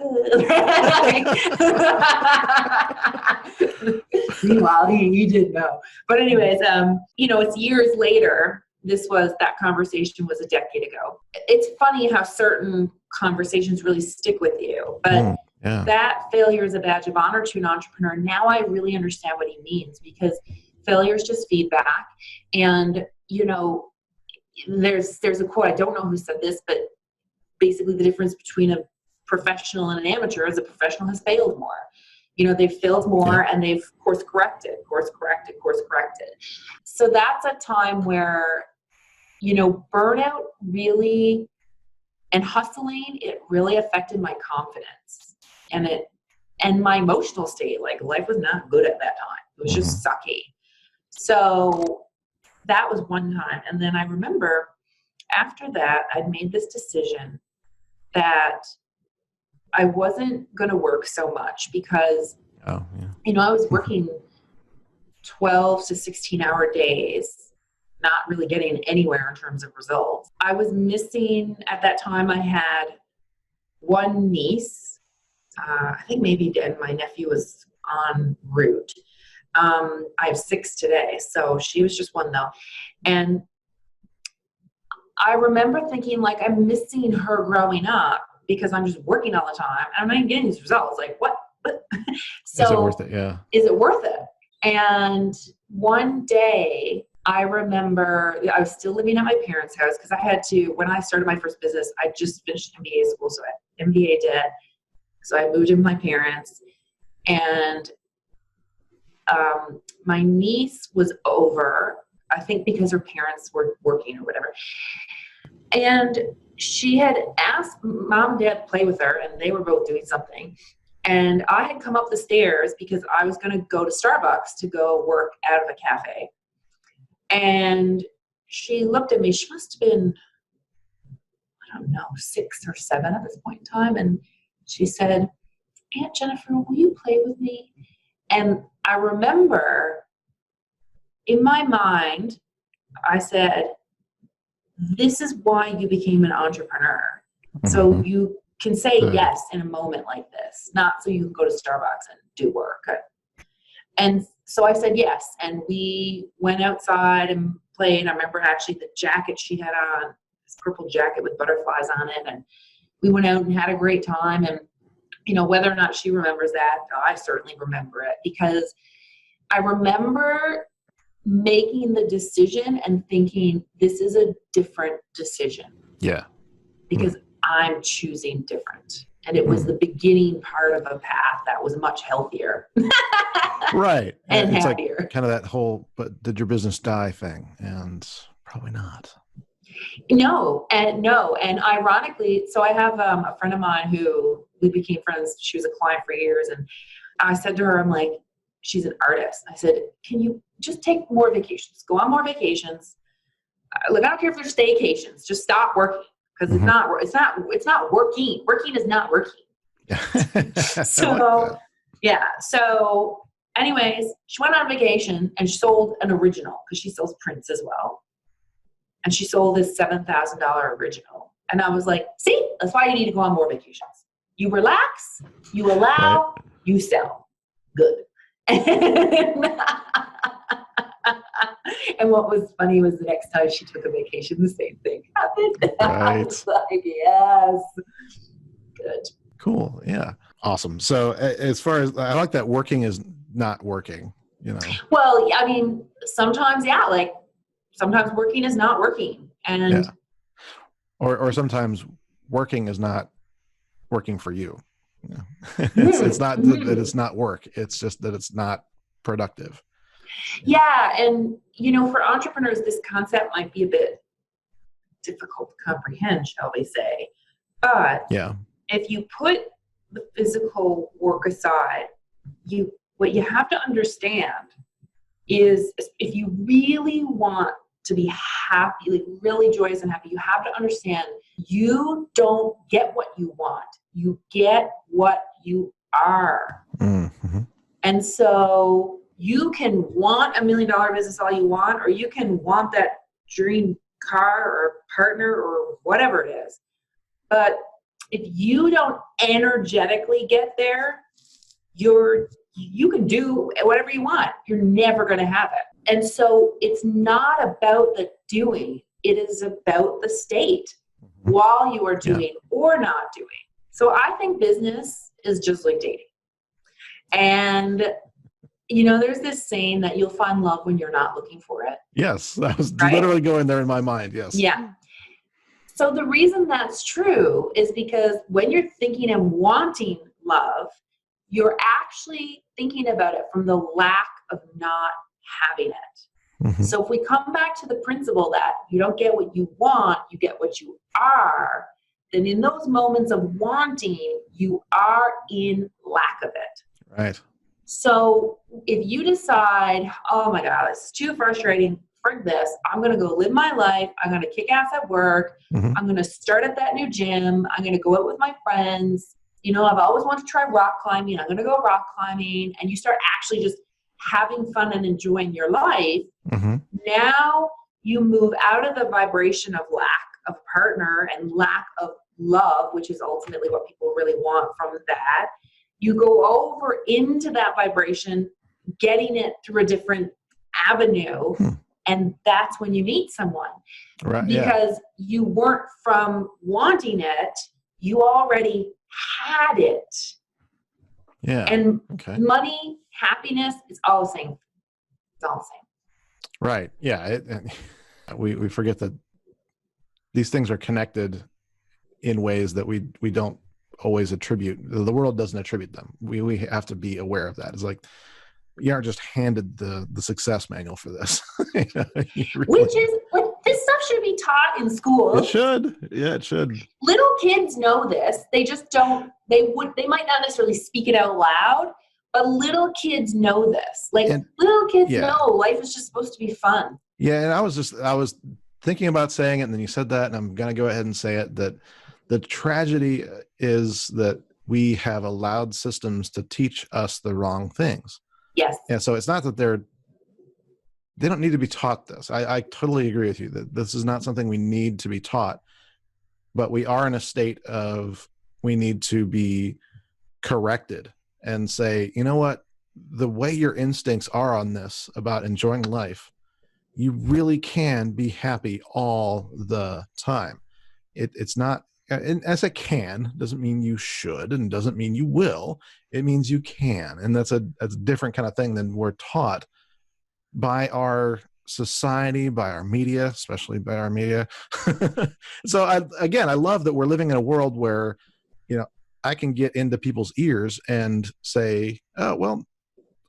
Meanwhile, he did know. But anyways, it's years later. That conversation was a decade ago. It's funny how certain conversations really stick with you. But that failure is a badge of honor to an entrepreneur. Now I really understand what he means, because failure is just feedback. And, there's a quote, I don't know who said this, but basically the difference between a professional and an amateur is a professional has failed more. They've failed more and they've course corrected. So that's a time where, burnout really, and hustling, it really affected my confidence and my emotional state. Like life was not good at that time. It was just sucky. So that was one time. And then I remember After that, I'd made this decision that I wasn't going to work so much because, I was working 12 to 16-hour days, not really getting anywhere in terms of results. I was missing, at that time, I had one niece. I think maybe my nephew was en route. I have 6 today, so she was just one though. And I remember thinking, like, I'm missing her growing up because I'm just working all the time and I'm not even getting these results. Like, what? So is it worth it? Yeah. Is it worth it? And one day I remember I was still living at my parents' house because I had to, when I started my first business, I just finished MBA school. So I had MBA debt. So I moved in with my parents, and my niece was over, I think because her parents were working or whatever. And she had asked mom and dad to play with her, and they were both doing something. And I had come up the stairs because I was going to go to Starbucks to go work out of a cafe. And she looked at me. She must have been, I don't know, 6 or 7 at this point in time. And she said, Aunt Jennifer, will you play with me? And I remember in my mind, I said, this is why you became an entrepreneur. Mm-hmm. So you can say yes in a moment like this, not so you can go to Starbucks and do work. And so I said yes. And we went outside and played. I remember actually the jacket she had on, this purple jacket with butterflies on it. And we went out and had a great time. And, whether or not she remembers that, I certainly remember it, because I remember making the decision and thinking, this is a different decision. Yeah. Because I'm choosing different. And it was the beginning part of a path that was much healthier. Right. And it's happier. Like kind of that whole, but did your business die thing? And probably not. No. And ironically, so I have a friend of mine who we became friends. She was a client for years. And I said to her, I'm like, she's an artist. I said, can you just take more vacations? Go on more vacations. Look, I don't care if they're staycations. Just stop working. Because it's not working. Working is not working. So, So anyways, she went on vacation and she sold an original because she sells prints as well. And she sold this $7,000 original. And I was like, see, that's why you need to go on more vacations. You relax, you allow, you sell. Good. And what was funny was the next time she took a vacation, the same thing happened. I was like, yes. Good. Cool. Yeah. Awesome. So as far as, I like that working is not working, Well, I mean, sometimes, sometimes working is not working. And or sometimes working is not working for you. It's not that it's not work. It's just that it's not productive. Yeah. And, for entrepreneurs, this concept might be a bit difficult to comprehend, shall we say. But if you put the physical work aside, what you have to understand is if you really want to be happy, like really joyous and happy, you have to understand you don't get what you want. You get what you are. Mm-hmm. And so you can want $1 million business all you want, or you can want that dream car or partner or whatever it is. But if you don't energetically get there, you can do whatever you want. You're never going to have it. And so it's not about the doing. It is about the state while you are doing or not doing. So I think business is just like dating. And there's this saying that you'll find love when you're not looking for it. Yes, that was literally going there in my mind. Yes. Yeah. So the reason that's true is because when you're thinking and wanting love, you're actually thinking about it from the lack of not having it. Mm-hmm. So if we come back to the principle that you don't get what you want, you get what you are, then in those moments of wanting, you are in lack of it. Right. So if you decide, oh my God, it's too frustrating. frig this. I'm going to go live my life. I'm going to kick ass at work. Mm-hmm. I'm going to start at that new gym. I'm going to go out with my friends. You know, I've always wanted to try rock climbing. I'm going to go rock climbing. And you start actually just having fun and enjoying your life. Mm-hmm. Now you move out of the vibration of lack of a partner and lack of love, which is ultimately what people really want from that. You go over into that vibration, getting it through a different avenue. And that's when you meet someone. Right. Because you weren't from wanting it, you already had it. Yeah. And okay. money, happiness, it's all the same. It's all the same. Right. Yeah. We forget that these things are connected in ways that we don't always attribute. The world doesn't attribute them. We have to be aware of that. It's like, you aren't just handed the success manual for this. Which is, like, this stuff should be taught in school. It should. Yeah, it should. Little kids know this. They just don't, they might not necessarily speak it out loud, but little kids know this. Like, little kids know life is just supposed to be fun. Yeah, and I was thinking about saying it, and then you said that, and I'm going to go ahead and say it, that the tragedy is that we have allowed systems to teach us the wrong things. Yes. And so it's not that they don't need to be taught this. I totally agree with you that this is not something we need to be taught, but we are in a state of, we need to be corrected and say, you know what, the way your instincts are on this about enjoying life, you really can be happy all the time. It's not, and as it can, doesn't mean you should, and doesn't mean you will. It means you can. And that's a different kind of thing than we're taught by our society, by our media, especially by our media. So I love that we're living in a world where, you know, I can get into people's ears and say, oh, well,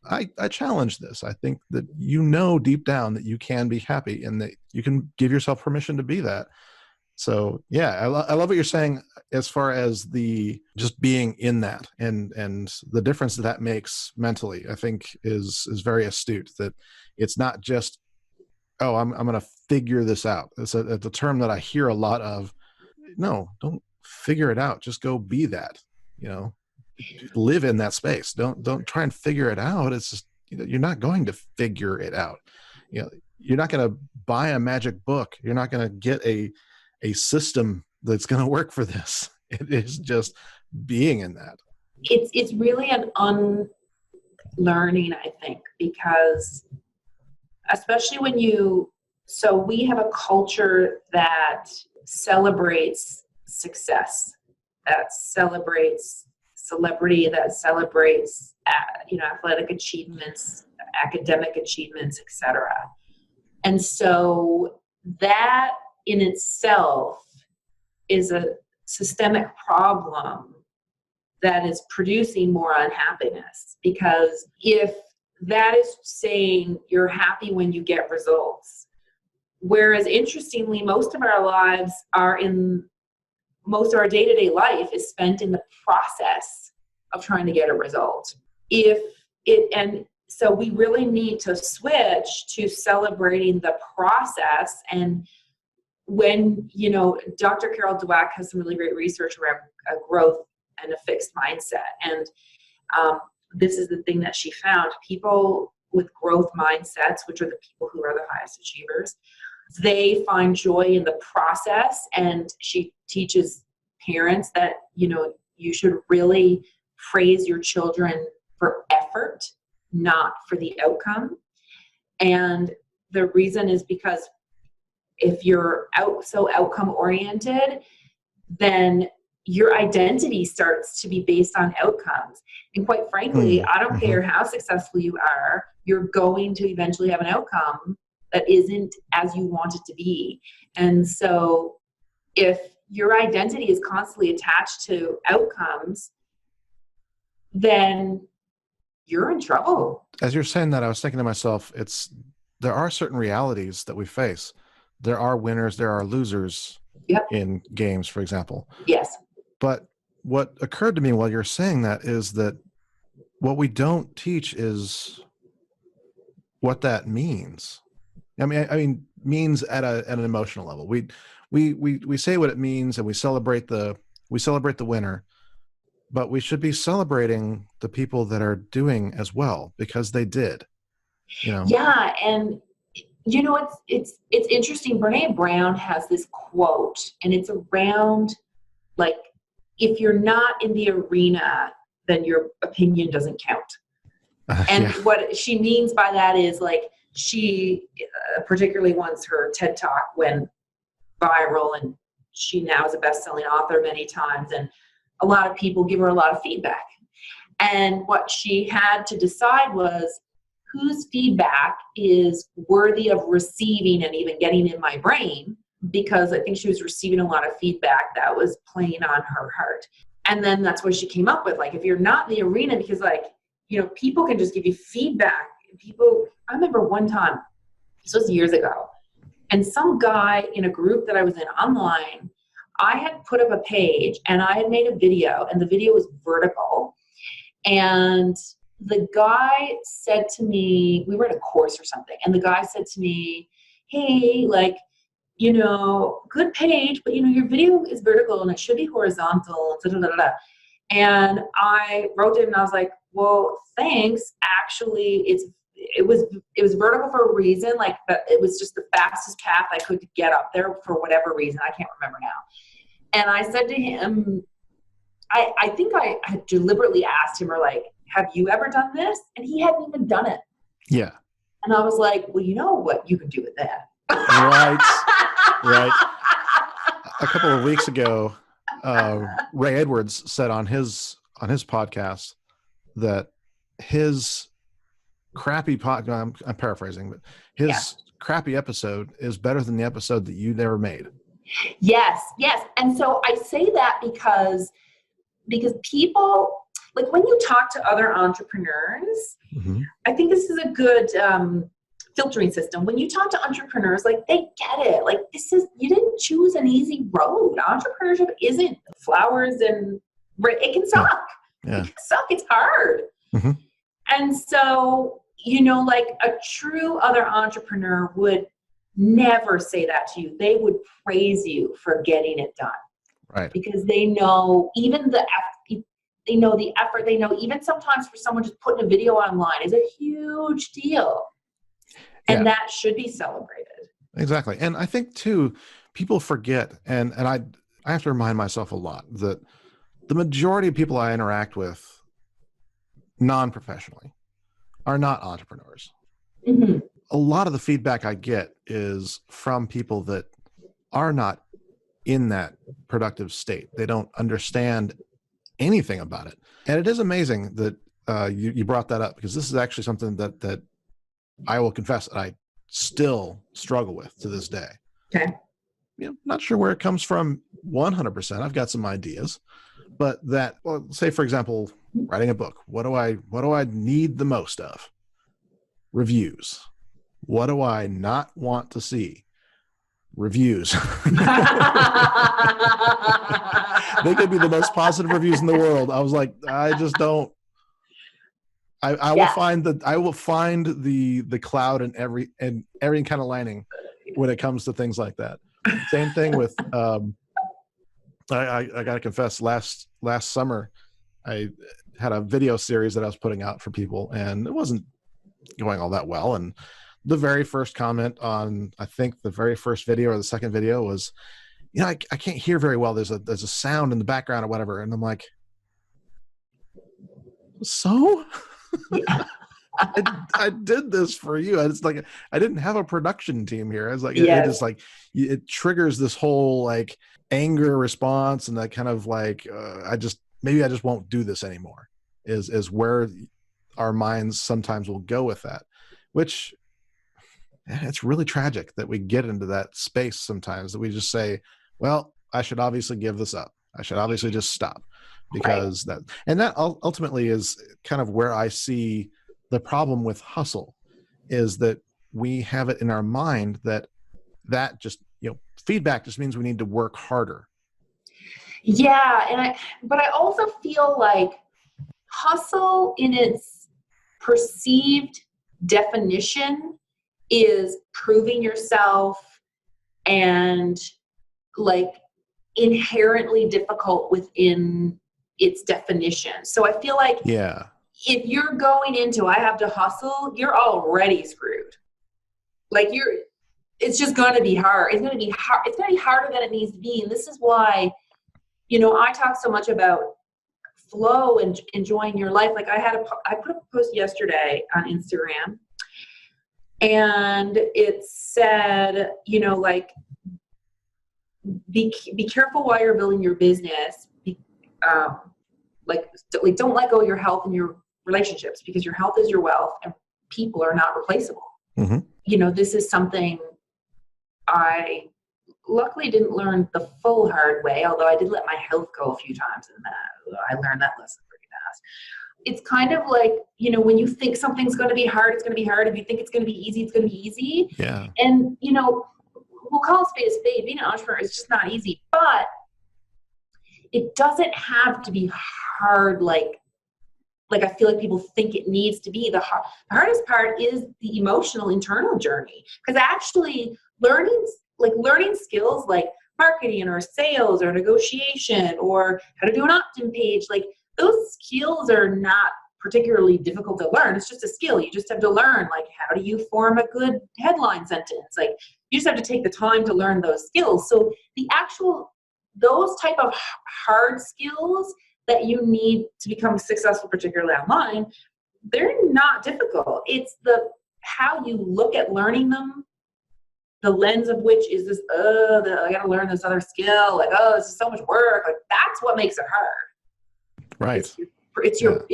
I challenge this. I think that, you know, deep down that you can be happy and that you can give yourself permission to be that. So yeah, I love what you're saying as far as the just being in that and the difference that makes mentally, I think is very astute. That it's not just, oh, I'm going to figure this out. It's a term that I hear a lot of. No, don't figure it out. Just go be that, you know, live in that space. Don't try and figure it out. It's just, you know, you're not going to figure it out. You know, you're not going to buy a magic book. You're not going to get a system that's going to work for this. It is just being in that. It's really an unlearning, I think, because especially when so we have a culture that celebrates success, that celebrates celebrity, that celebrates, athletic achievements, academic achievements, etc. And so that in itself is a systemic problem that is producing more unhappiness, because if that is saying you're happy when you get results, whereas interestingly, most of our day-to-day life is spent in the process of trying to get a result. So we really need to switch to celebrating the process. And when, Dr. Carol Dweck has some really great research around growth and a fixed mindset. And this is the thing that she found. People with growth mindsets, which are the people who are the highest achievers, they find joy in the process. And she teaches parents that, you should really praise your children for effort, not for the outcome. And the reason is because if you're so outcome oriented, then your identity starts to be based on outcomes. And quite frankly, I don't care how successful you are, you're going to eventually have an outcome that isn't as you want it to be. And so if your identity is constantly attached to outcomes, then you're in trouble. As you're saying that, I was thinking to myself, there are certain realities that we face. There are winners, there are losers in games, for example. Yes. But what occurred to me while you're saying that is that what we don't teach is what that means. I mean, means at an emotional level. We say what it means, and we celebrate the winner, but we should be celebrating the people that are doing as well, because they did. Yeah, and it's interesting. Brene Brown has this quote, and it's around like, if you're not in the arena, then your opinion doesn't count. And Yeah. what she means by that is, like, she particularly once her TED Talk went viral, and she now is a best-selling author many times, and a lot of people give her a lot of feedback. And what she had to decide was, whose feedback is worthy of receiving and even getting in my brain, because I think she was receiving a lot of feedback that was playing on her heart. And then that's what she came up with. Like, if you're not in the arena, because people can just give you feedback. I remember one time, this was years ago, and some guy in a group that I was in online, I had put up a page and I had made a video, and the video was vertical. And the guy said to me, we were in a course or something, and the guy said to me, hey, good page, but your video is vertical and it should be horizontal. Da, da, da, da. And I wrote to him and I was like, well, thanks. Actually, it was vertical for a reason. Like, it was just the fastest path I could get up there for whatever reason. I can't remember now. And I said to him, I think I had deliberately asked him, or like, have you ever done this? And he hadn't even done it. Yeah. And I was like, well, you know what you can do with that. Right. A couple of weeks ago, Ray Edwards said on his podcast that his crappy I'm paraphrasing, but his crappy episode is better than the episode that you never made. Yes. And so I say that because people, like, when you talk to other entrepreneurs, mm-hmm. I think this is a good filtering system. When you talk to entrepreneurs, like, they get it. Like, you didn't choose an easy road. Entrepreneurship isn't flowers and it can suck. Yeah. It can suck. It's hard. Mm-hmm. And so, like, a true other entrepreneur would never say that to you. They would praise you for getting it done. Right. Because they know even the effort, they know even sometimes for someone just putting a video online is a huge deal. And that should be celebrated. Exactly. And I think too, people forget, and I have to remind myself a lot that the majority of people I interact with non-professionally are not entrepreneurs. Mm-hmm. A lot of the feedback I get is from people that are not in that productive state. They don't understand anything about it. And it is amazing that you brought that up, because this is actually something that I will confess that I still struggle with to this day. Okay. Not sure where it comes from 100%. I've got some ideas, but say for example, writing a book. What do I need the most of? Reviews. What do I not want to see? Reviews. They could be the most positive reviews in the world. I was like, I just don't. I will find the cloud in every kind of lining when it comes to things like that. Same thing with I gotta confess, last summer I had a video series that I was putting out for people, and it wasn't going all that well. And the very first comment on, I think the very first video or the second video was, I can't hear very well. There's a sound in the background or whatever. And I'm like, so Yeah. I did this for you. It's like, I didn't have a production team here. I was like, Yes. it is like, it triggers this whole like anger response, and that kind of like, maybe I just won't do this anymore is where our minds sometimes will go with that, which it's really tragic that we get into that space sometimes, that we just say, well, I should obviously give this up. I should obviously just stop, because that ultimately is kind of where I see the problem with hustle, is that we have it in our mind that just, feedback just means we need to work harder. Yeah. But I also feel like hustle in its perceived definition is proving yourself and like inherently difficult within its definition. So I feel like if you're going into, I have to hustle, you're already screwed. Like it's just going to be hard. It's going to be hard. It's going to be harder than it needs to be. And this is why, I talk so much about flow and enjoying your life. Like I put up a post yesterday on Instagram, and it said, like, be careful while you're building your business. Like don't let go of your health and your relationships, because your health is your wealth and people are not replaceable. Mm-hmm. This is something I luckily didn't learn the full hard way, although I did let my health go a few times, and I learned that lesson pretty fast. It's kind of like, when you think something's going to be hard, it's going to be hard. If you think it's going to be easy, it's going to be easy. Yeah. And, we'll call a spade a spade. Being an entrepreneur is just not easy, but it doesn't have to be hard. Like I feel like people think it needs to be. The hardest part is the emotional internal journey, because actually learning skills like marketing or sales or negotiation or how to do an opt-in page, like those skills are not particularly difficult to learn. It's just a skill. You just have to learn, like, how do you form a good headline sentence? Like, you just have to take the time to learn those skills. So those type of hard skills that you need to become successful, particularly online, they're not difficult. It's how you look at learning them, the lens of which is this, I got to learn this other skill. Like, this is so much work. Like, that's what makes it hard. Right. It's your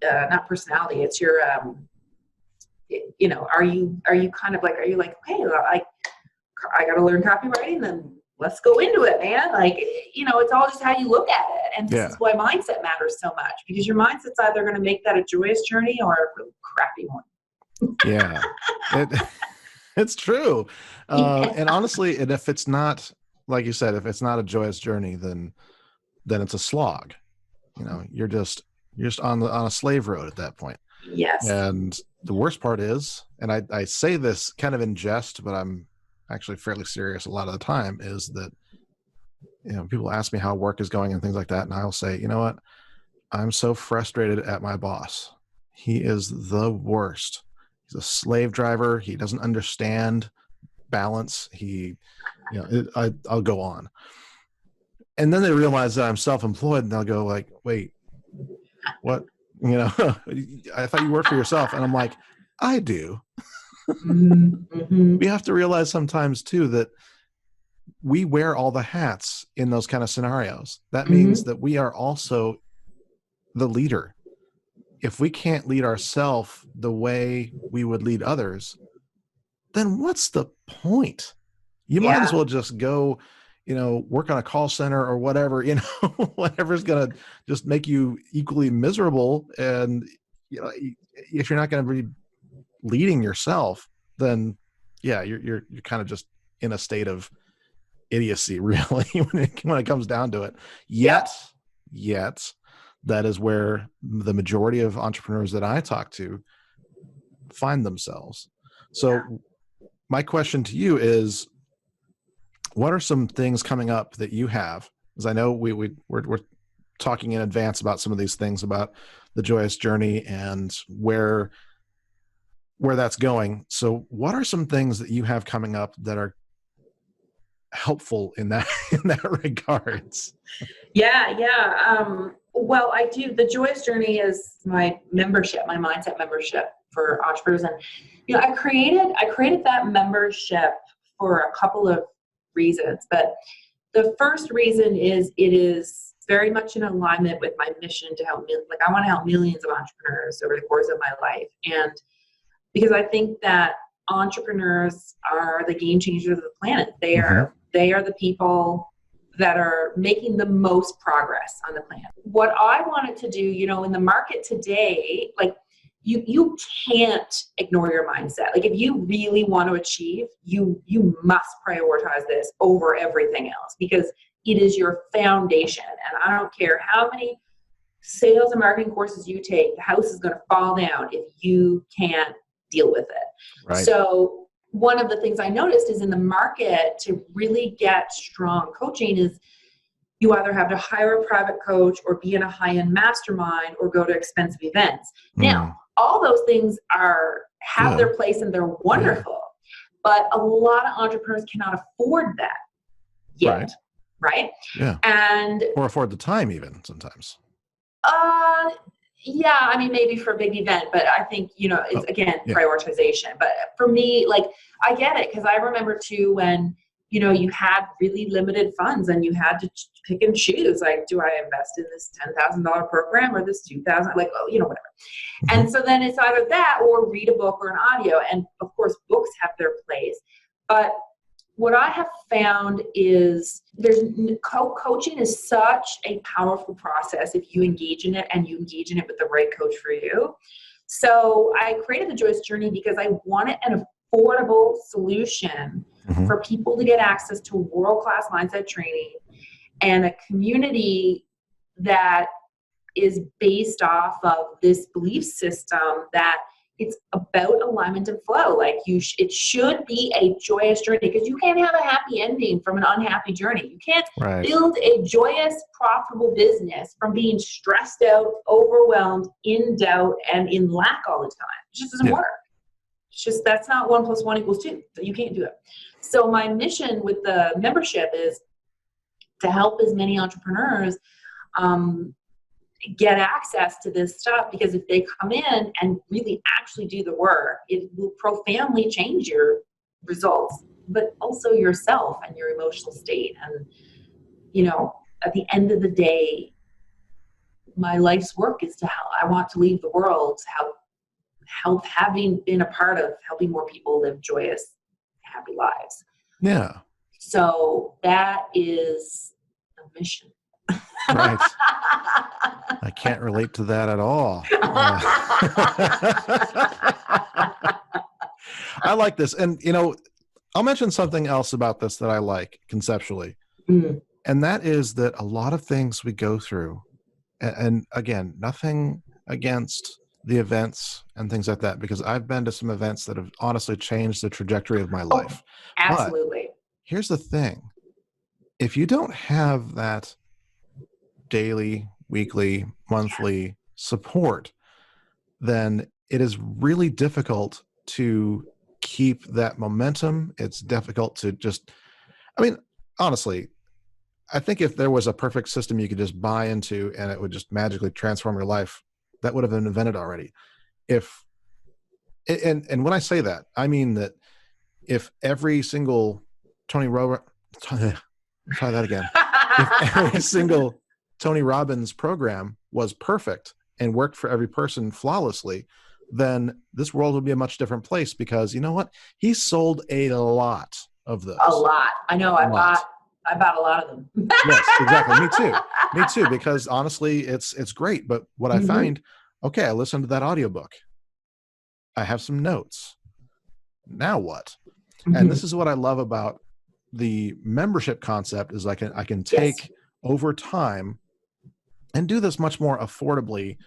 not personality. It's your, are you kind of like, okay, I got to learn copywriting, then let's go into it, man. Like, it's all just how you look at it. And this is why mindset matters so much, because your mindset's either going to make that a joyous journey or a really crappy one. Yeah. It's true. And honestly, and if it's not, like you said, if it's not a joyous journey, then it's a slog. You're just on a slave road at that point. Yes. And the worst part is, and I say this kind of in jest, but I'm actually fairly serious a lot of the time, is that, people ask me how work is going and things like that. And I'll say, you know what? I'm so frustrated at my boss. He is the worst. He's a slave driver. He doesn't understand balance. I'll go on. And then they realize that I'm self-employed, and they'll go like, wait, what? I thought you worked for yourself. And I'm like, I do. Mm-hmm. We have to realize sometimes too that we wear all the hats in those kind of scenarios. That means that we are also the leader. If we can't lead ourselves the way we would lead others, then what's the point? You might as well just go, work on a call center or whatever, whatever's going to just make you equally miserable. And, if you're not going to be leading yourself, then you're kind of just in a state of idiocy, really, when it comes down to it. Yet that is where the majority of entrepreneurs that I talk to find themselves. So my question to you is, what are some things coming up that you have? Because I know we're talking in advance about some of these things about the joyous journey and where that's going. So what are some things that you have coming up that are helpful in that regards? Well, I do. The joyous journey is my membership, my mindset membership for entrepreneurs. And, I created that membership for a couple of reasons, but the first reason is it is very much in alignment with my mission to help, I want to help millions of entrepreneurs over the course of my life. And because I think that entrepreneurs are the game changers of the planet. They are the people that are making the most progress on the planet. What I wanted to do, in the market today, like you can't ignore your mindset. Like if you really want to achieve, you must prioritize this over everything else, because it is your foundation. And I don't care how many sales and marketing courses you take, the house is going to fall down if you can't deal with it. Right. So one of the things I noticed is in the market to really get strong coaching is you either have to hire a private coach or be in a high-end mastermind or go to expensive events. Now, all those things have their place and they're wonderful, but a lot of entrepreneurs cannot afford that yet, right? Yeah. And or afford the time even sometimes. Yeah, I mean, maybe for a big event, but I think, it's again, prioritization. But for me, like, I get it. Cause I remember too, when, you had really limited funds and you had to pick and choose, like, do I invest in this $10,000 program or this 2,000, like, whatever. And so then it's either that or read a book or an audio. And of course, books have their place, but what I have found is coaching is such a powerful process if you engage in it and you engage in it with the right coach for you. So I created the Joyous Journey because I wanted an affordable solution for people to get access to world-class mindset training and a community that is based off of this belief system that it's about alignment and flow. Like it should be a joyous journey because you can't have a happy ending from an unhappy journey. You can't build a joyous, profitable business from being stressed out, overwhelmed, in doubt, and in lack all the time. It just doesn't work. It's just, that's not 1 + 1 = 2. So you can't do it. So my mission with the membership is to help as many entrepreneurs get access to this stuff, because if they come in and really actually do the work, it will profoundly change your results, but also yourself and your emotional state. And, at the end of the day, my life's work is I want to leave the world having been a part of helping more people live joyous, happy lives. Yeah. So that is the mission. Right. I can't relate to that at all. I like this. And, I'll mention something else about this that I like conceptually. And that is that a lot of things we go through, and again, nothing against the events and things like that, because I've been to some events that have honestly changed the trajectory of my life. Absolutely. But here's the thing. If you don't have that daily, weekly, monthly support, then it is really difficult to keep that momentum. It's difficult to honestly, I think if there was a perfect system you could just buy into and it would just magically transform your life, that would have been invented already. And when I say that, I mean that if every single try that again. If every single Tony Robbins program was perfect and worked for every person flawlessly, then this world would be a much different place, because you know what? He sold a lot of those. A lot. I know. I bought a lot of them. Yes, exactly. Me too. Because honestly, it's great. But what I find, okay, I listened to that audiobook. I have some notes. Now what? And this is what I love about the membership concept is I can take over time and do this much more affordably.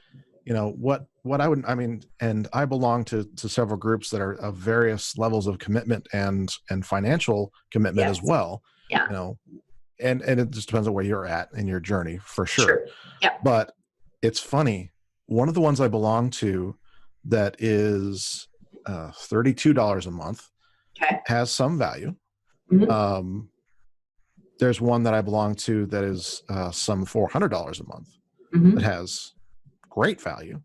And I belong to several groups that are of various levels of commitment and financial commitment as well. Yeah. And it just depends on where you're at in your journey, for sure. Yeah. But it's funny. One of the ones I belong to that is $32 a month has some value. There's one that I belong to that is some $400 a month that has great value.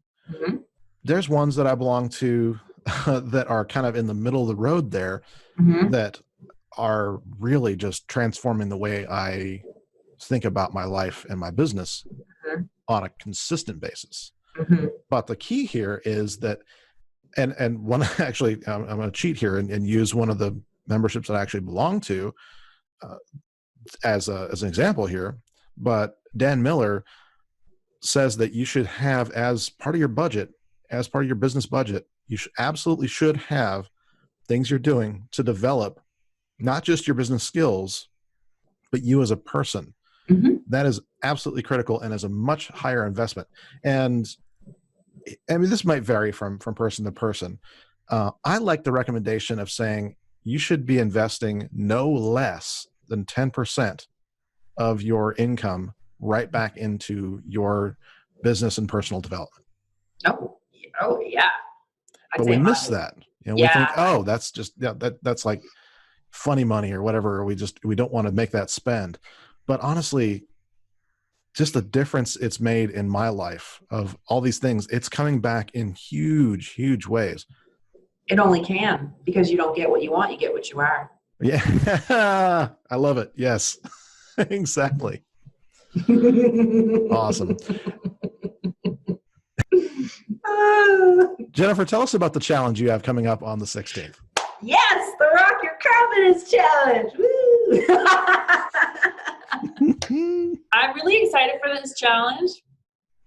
There's ones that I belong to that are kind of in the middle of the road there that are really just transforming the way I think about my life and my business on a consistent basis. But the key here is that, and one actually, I'm going to cheat here and use one of the memberships that I actually belong to as an example here. But Dan Miller says that you should have, as part of your budget, as part of your business budget, you absolutely should have things you're doing to develop not just your business skills, but you as a person. That is absolutely critical and is a much higher investment. And I mean, this might vary from person to person, I like the recommendation of saying you should be investing no less than 10% of your income right back into your business and personal development. Oh yeah. I'd But say we miss mine. that. We think, Yeah. oh, that's just, that's like funny money or whatever. We don't want to make that spend. But honestly, just the difference it's made in my life of all these things, it's coming back in huge, huge ways. It only can, because you don't get what you want, you get what you are. Yeah. I love it. Yes, exactly. Awesome. Jennifer, tell us about the challenge you have coming up on the 16th. Yes, the Rock Your Confidence Challenge. Woo! I'm really excited for this challenge,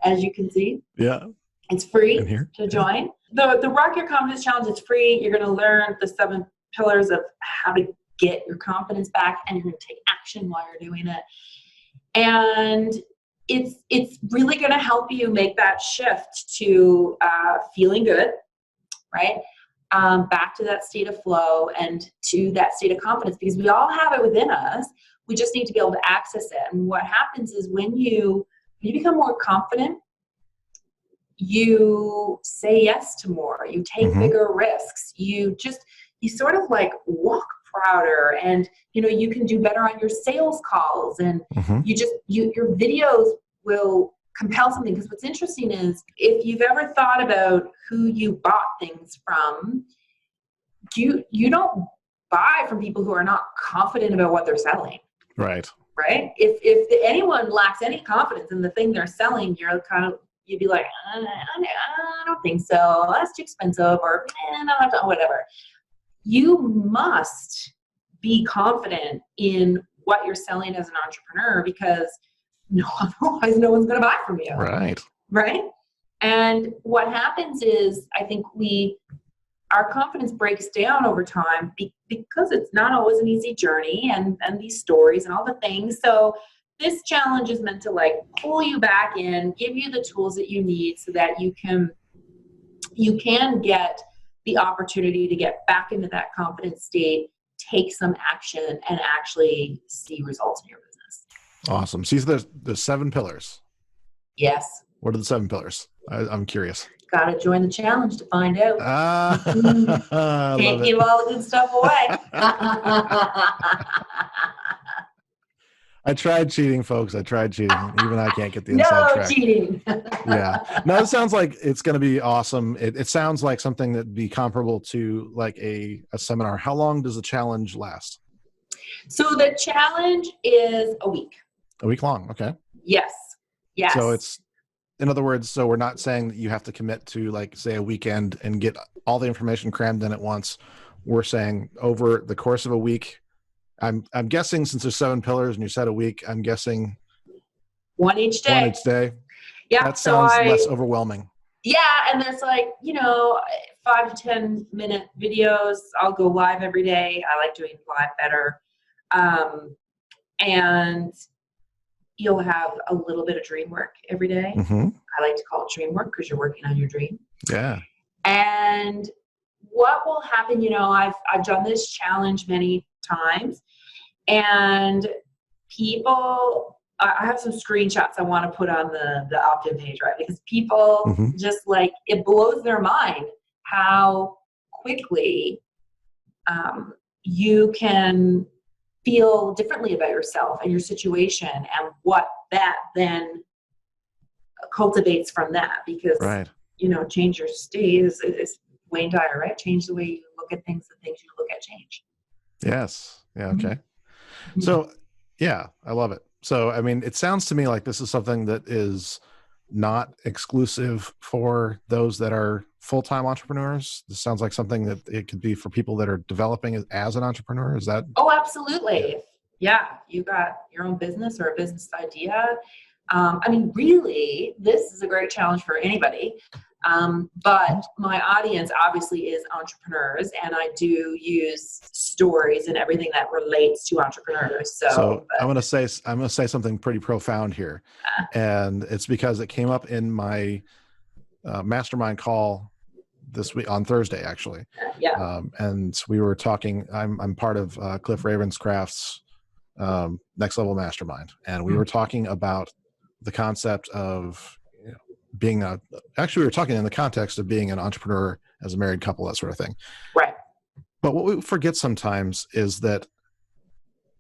as you can see. Yeah. It's free to join. The Rock Your Confidence Challenge is free. You're going to learn the 7 pillars of how to get your confidence back, and you're going to take action while you're doing it. And it's really going to help you make that shift to feeling good, right? Back to that state of flow and to that state of confidence, because we all have it within us. We just need to be able to access it. And what happens is when you become more confident, you say yes to more, you take bigger risks, you sort of like walk prouder, and you can do better on your sales calls, and your videos will compel something. Because what's interesting is, if you've ever thought about who you bought things from, you don't buy from people who are not confident about what they're selling. Right. If anyone lacks any confidence in the thing they're selling, you'd be like, I don't think so, that's too expensive, or whatever. You must be confident in what you're selling as an entrepreneur, because otherwise no one's going to buy from you. Right. And what happens is, I think our confidence breaks down over time, because it's not always an easy journey, and these stories and all the things. So this challenge is meant to like pull you back in, give you the tools that you need so that you can get the opportunity to get back into that confident state, take some action, and actually see results in your business. Awesome. See, there's 7 pillars. Yes. What are the 7 pillars? I'm curious. Got to join the challenge to find out. Can't give all the good stuff away. I tried cheating, folks. I tried cheating. Even I can't get the inside track. No cheating. Yeah. No, it sounds like it's going to be awesome. It sounds like something that'd be comparable to like a seminar. How long does the challenge last? So the challenge is a week. A week long. Okay. Yes. So it's, in other words, so we're not saying that you have to commit to, like, say, a weekend and get all the information crammed in at once. We're saying over the course of a week. I'm guessing, since there's 7 pillars and you said a week, I'm guessing one each day. Yeah. That sounds less overwhelming. Yeah. And there's 5 to 10 minute videos. I'll go live every day. I like doing live better. And you'll have a little bit of dream work every day. I like to call it dream work, because you're working on your dream. Yeah. And what will happen, I've done this challenge many times, and I have some screenshots I want to put on the opt-in page, right? Because people just it blows their mind how quickly you can feel differently about yourself and your situation, and what that then cultivates from that. Because, change your state is Wayne Dyer, right? Change the way you look at things, the things you look at change. Yes. Yeah. Okay. So, yeah, I love it. So, I mean, it sounds to me like this is something that is not exclusive for those that are full-time entrepreneurs. This sounds like something that it could be for people that are developing as an entrepreneur. Is that? Oh, absolutely. Yeah. You got your own business or a business idea. Really, this is a great challenge for anybody. But my audience obviously is entrepreneurs, and I do use stories and everything that relates to entrepreneurs. So I'm going to say something pretty profound here, and it's because it came up in my mastermind call this week on Thursday, actually. Yeah. And we were talking. I'm part of Cliff Ravenscraft's Next Level Mastermind, and we were talking about the concept of being actually we were talking in the context of being an entrepreneur as a married couple, that sort of thing. Right. But what we forget sometimes is that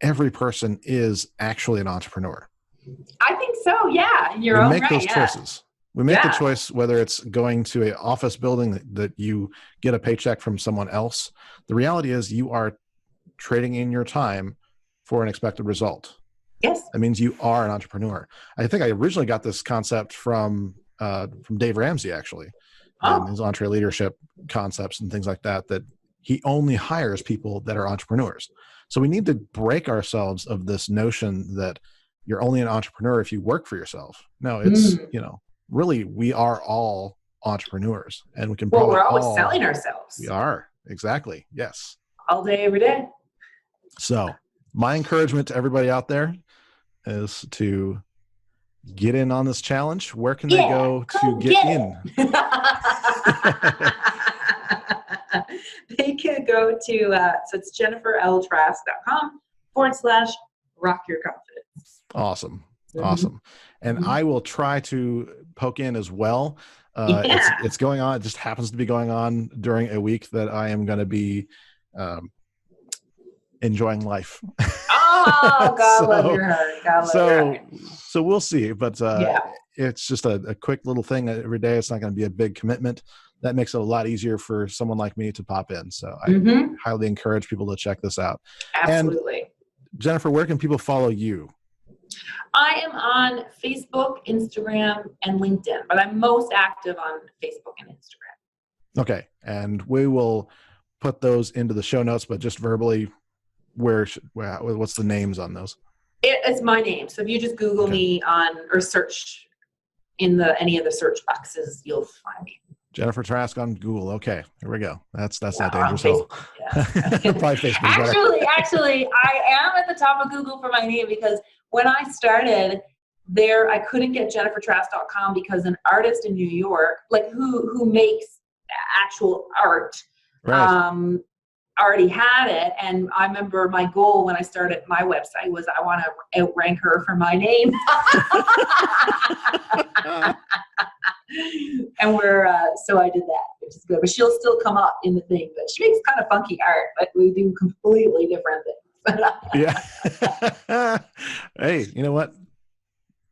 every person is actually an entrepreneur. I think so. Yeah. In your We own make right. those Yeah. choices. We make the choice, whether it's going to an office building that you get a paycheck from someone else. The reality is you are trading in your time for an expected result. Yes. That means you are an entrepreneur. I think I originally got this concept from Dave Ramsey, actually, and his EntreLeadership concepts and things like that, that he only hires people that are entrepreneurs. So we need to break ourselves of this notion that you're only an entrepreneur if you work for yourself. No, it's, really, we are all entrepreneurs, and we can probably we're always selling ourselves. We are. Exactly. Yes. All day, every day. So my encouragement to everybody out there is to get in on this challenge. Where can they go to get in? They can go to, so it's jenniferltrask.com/rock your confidence. Awesome. Awesome. And I will try to poke in as well. It's going on. It just happens to be going on during a week that I am going to be enjoying life. Oh, God love your heart. God love your heart. So we'll see. But it's just a quick little thing every day. It's not going to be a big commitment. That makes it a lot easier for someone like me to pop in. So I highly encourage people to check this out. Absolutely. And Jennifer, where can people follow you? I am on Facebook, Instagram, and LinkedIn, but I'm most active on Facebook and Instagram. Okay. And we will put those into the show notes, but just verbally, what's the names on those? It's my name. So if you just Google me or search in any of the search boxes, you'll find me. Jennifer Trask on Google. Okay, here we go. That's not dangerous at all. Probably Facebook. Actually, I am at the top of Google for my name, because when I started there, I couldn't get jennifertrask.com because an artist in New York, like who makes actual art, already had it. And I remember my goal when I started my website was I want to outrank her for my name. And so I did that, which is good. But she'll still come up in the thing. But she makes kind of funky art, but we do completely different things. Yeah. Hey, you know what?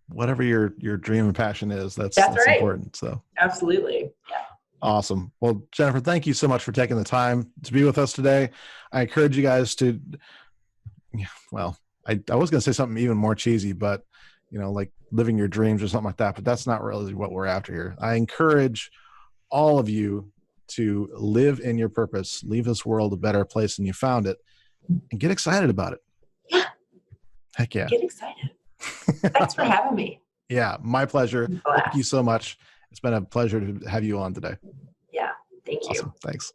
Whatever your dream and passion is, that's right. important. So absolutely. Yeah. Awesome. Well, Jennifer, thank you so much for taking the time to be with us today. I encourage you guys to, I was going to say something even more cheesy, but like living your dreams or something like that, but that's not really what we're after here. I encourage all of you to live in your purpose, leave this world a better place than you found it, and get excited about it. Yeah. Heck yeah. Get excited. Thanks for having me. Yeah, my pleasure. Thank you so much. It's been a pleasure to have you on today. Yeah, thank you. Awesome. Thanks.